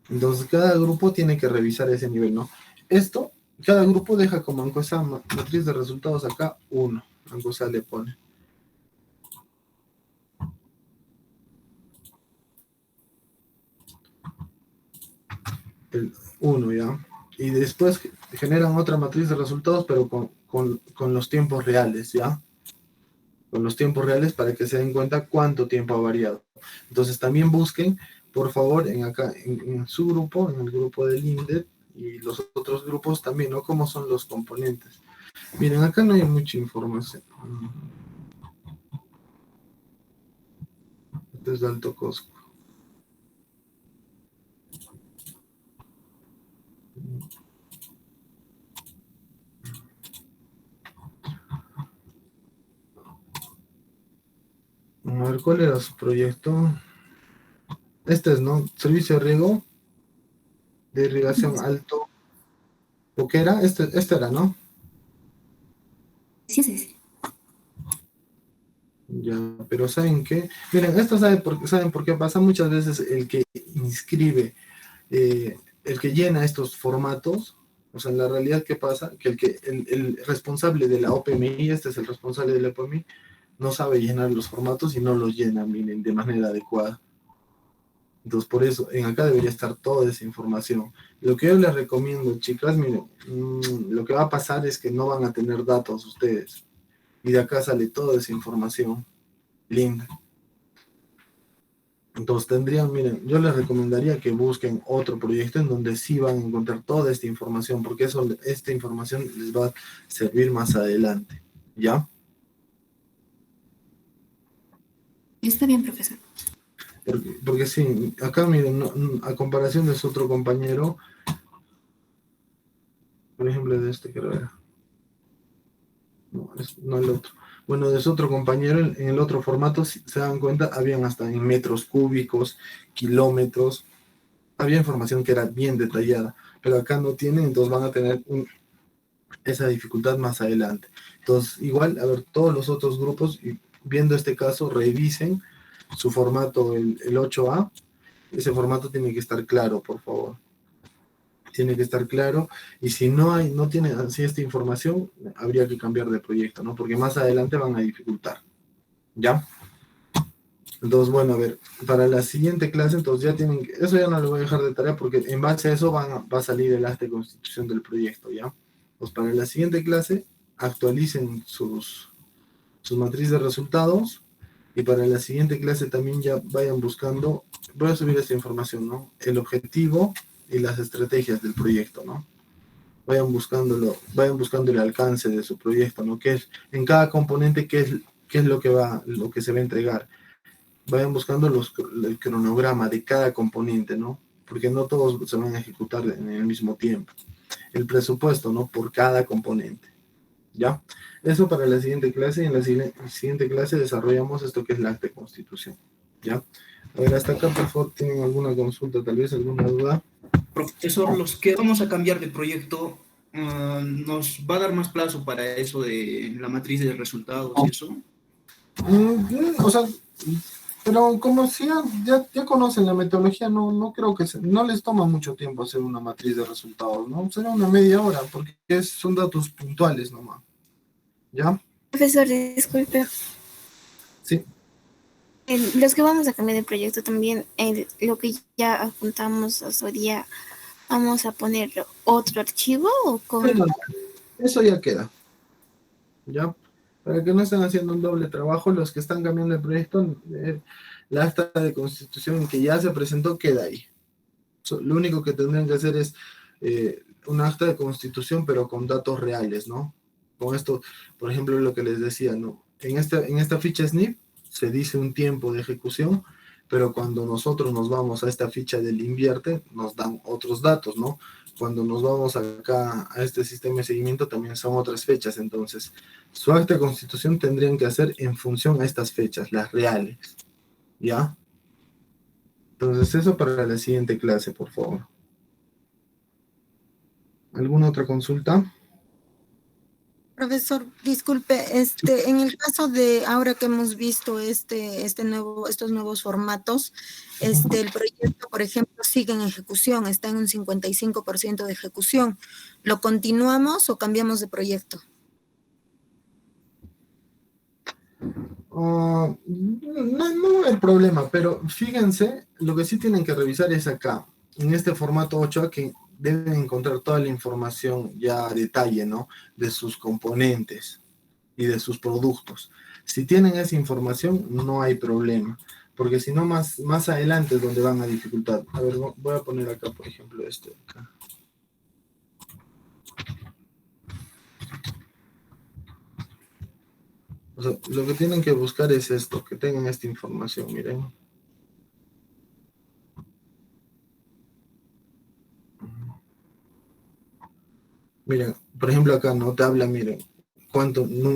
Entonces, cada grupo tiene que revisar ese nivel, ¿no? Esto, cada grupo deja como aunque sea matriz de resultados acá, 1. Aunque sea le pone el 1, ¿ya? Y después generan otra matriz de resultados, pero con los tiempos reales, ¿ya? Con los tiempos reales para que se den cuenta cuánto tiempo ha variado. Entonces también busquen, por favor, en su grupo, en el grupo del INDEP y los otros grupos también, ¿no? Cómo son los componentes. Miren, acá no hay mucha información. Este es de alto costo. A ver, ¿cuál era su proyecto? Este es, ¿no? Servicio de riego, de irrigación alto. ¿O qué era? Este era, ¿no? Sí, sí, sí. Ya, pero ¿saben qué? Miren, esto ¿saben por qué pasa? Muchas veces el que inscribe, el que llena estos formatos, o sea, en la realidad, ¿qué pasa? Que el responsable de la OPMI, este es el responsable de la OPMI, no sabe llenar los formatos y no los llena, miren, de manera adecuada. Entonces, por eso, en acá debería estar toda esa información. Lo que yo les recomiendo, chicas, miren, lo que va a pasar es que no van a tener datos ustedes. Y de acá sale toda esa información linda. Entonces miren, yo les recomendaría que busquen otro proyecto en donde sí van a encontrar toda esta información, porque esta información les va a servir más adelante. ¿Ya? Está bien, profesor. Porque sí, acá miren, a comparación de su otro compañero, por ejemplo, de este que era. No el otro. Bueno, de su otro compañero, en el otro formato, si se dan cuenta, habían hasta en metros cúbicos, kilómetros, había información que era bien detallada, pero acá no tienen, entonces van a tener esa dificultad más adelante. Entonces, igual, a ver, todos los otros grupos, y viendo este caso, revisen su formato, el 8A, ese formato tiene que estar claro, por favor. Tiene que estar claro, y si no tiene así esta información, habría que cambiar de proyecto, ¿no? Porque más adelante van a dificultar, ¿ya? Entonces, bueno, a ver, para la siguiente clase, entonces ya tienen que, eso ya no lo voy a dejar de tarea porque en base a eso va a salir el acta de constitución del proyecto, ¿ya? Pues para la siguiente clase, actualicen sus matrices de resultados y para la siguiente clase también ya vayan buscando, voy a subir esta información, ¿no? El objetivo y las estrategias del proyecto, ¿no? Vayan buscando el alcance de su proyecto, ¿no? ¿Qué es, en cada componente, qué es lo que se va a entregar? Vayan buscando el cronograma de cada componente, ¿no? Porque no todos se van a ejecutar en el mismo tiempo. El presupuesto, ¿no? Por cada componente, ¿ya? Eso para la siguiente clase, y en la siguiente clase desarrollamos esto que es la acta de constitución, ¿ya? A ver, hasta acá, por favor, ¿tienen alguna consulta, tal vez alguna duda? Profesor, los que vamos a cambiar de proyecto, ¿nos va a dar más plazo para eso de la matriz de resultados y eso? O sea, pero como si ya conocen la metodología, no creo que no les toma mucho tiempo hacer una matriz de resultados, ¿no? Será una media hora, porque son datos puntuales nomás. ¿Ya? Profesor, disculpe. Sí. Los que vamos a cambiar de proyecto también, lo que ya apuntamos a su día, ¿vamos a poner otro archivo o cómo? Bueno, eso ya queda. ¿Ya? Para que no estén haciendo un doble trabajo, los que están cambiando el proyecto, la acta de constitución que ya se presentó queda ahí. Lo único que tendrían que hacer es un acta de constitución, pero con datos reales, ¿no? Con esto, por ejemplo, lo que les decía, ¿no? En esta ficha SNP se dice un tiempo de ejecución, pero cuando nosotros nos vamos a esta ficha del invierte, nos dan otros datos, ¿no? Cuando nos vamos acá a este sistema de seguimiento, también son otras fechas. Entonces, su acta de constitución tendrían que hacer en función a estas fechas, las reales, ¿ya? Entonces, eso para la siguiente clase, por favor. ¿Alguna otra consulta? Profesor, disculpe, en el caso de ahora que hemos visto estos nuevos formatos, el proyecto, por ejemplo, sigue en ejecución, está en un 55% de ejecución. ¿Lo continuamos o cambiamos de proyecto? No hay problema, pero fíjense, lo que sí tienen que revisar es acá, en este formato 8A, que deben encontrar toda la información ya a detalle, ¿no? De sus componentes y de sus productos. Si tienen esa información, no hay problema, porque si no, más adelante es donde van a dificultar. A ver, voy a poner acá, por ejemplo, acá. O sea, lo que tienen que buscar es esto, que tengan esta información, miren. Miren, por ejemplo acá no te habla, miren,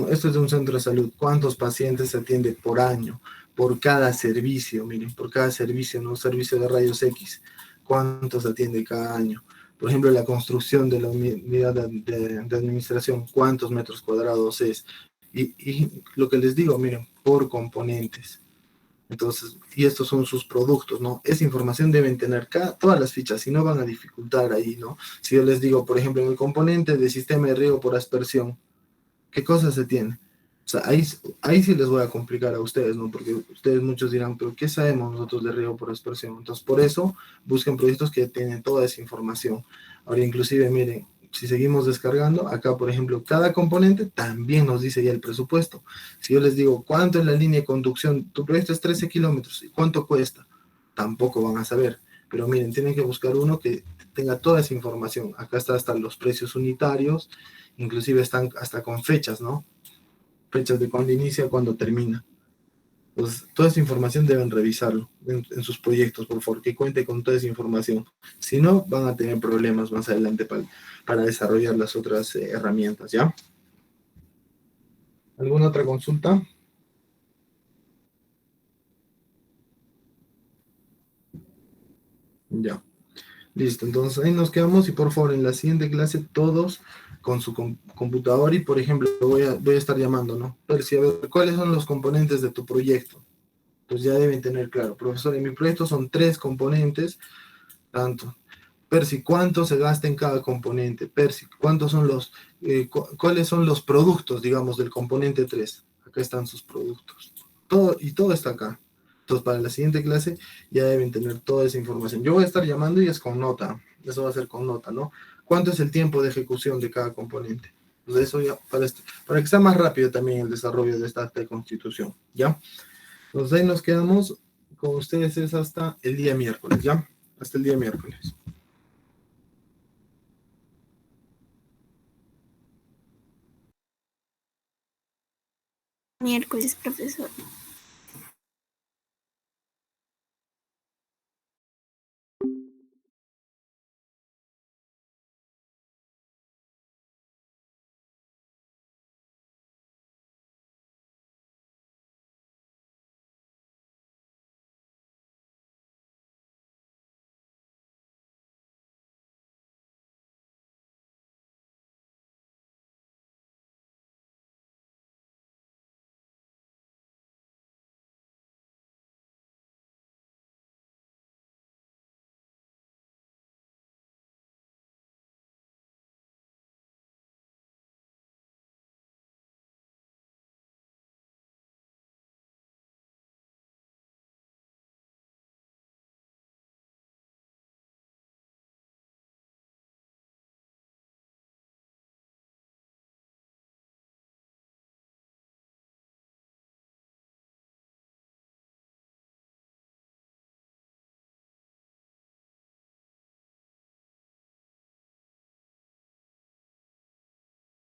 esto es de un centro de salud, cuántos pacientes se atiende por año, por cada servicio, miren, por cada servicio, no servicio de rayos X, cuántos se atiende cada año. Por ejemplo, la construcción de la unidad de administración, cuántos metros cuadrados es. Y lo que les digo, miren, por componentes. Entonces, y estos son sus productos, ¿no? Esa información deben tener todas las fichas, si no van a dificultar ahí, ¿no? Si yo les digo, por ejemplo, en el componente de sistema de riego por aspersión, ¿qué cosas se tiene? O sea, ahí sí les voy a complicar a ustedes, ¿no? Porque ustedes muchos dirán, pero ¿qué sabemos nosotros de riego por aspersión? Entonces, por eso, busquen proyectos que tienen toda esa información. Ahora, inclusive, miren, si seguimos descargando, acá, por ejemplo, cada componente también nos dice ya el presupuesto. Si yo les digo, ¿cuánto es la línea de conducción? Tu proyecto es 13 kilómetros, ¿y cuánto cuesta? Tampoco van a saber. Pero miren, tienen que buscar uno que tenga toda esa información. Acá está hasta los precios unitarios, inclusive están hasta con fechas, ¿no? Fechas de cuándo inicia, cuándo termina. Pues toda esa información deben revisarlo en sus proyectos, por favor, que cuente con toda esa información. Si no, van a tener problemas más adelante para desarrollar las otras herramientas, ¿ya? ¿Alguna otra consulta? Ya. Listo, entonces ahí nos quedamos y por favor en la siguiente clase todos con su computador y por ejemplo voy a estar llamando, ¿no? Percy, a ver, ¿cuáles son los componentes de tu proyecto? Pues ya deben tener claro, profesor, en mi proyecto son 3 componentes, tanto. Percy, ¿cuánto se gasta en cada componente? Percy, ¿cuántos son cuáles son los productos, digamos, del componente 3? Acá están sus productos. Todo está acá. Entonces, para la siguiente clase ya deben tener toda esa información. Yo voy a estar llamando y es con nota. Eso va a ser con nota, ¿no? ¿Cuánto es el tiempo de ejecución de cada componente? Entonces, eso ya, para que sea más rápido también el desarrollo de esta acta de constitución, ¿ya? Entonces, ahí nos quedamos con ustedes es hasta el día miércoles, ¿ya? Hasta el día miércoles. Miércoles, profesor.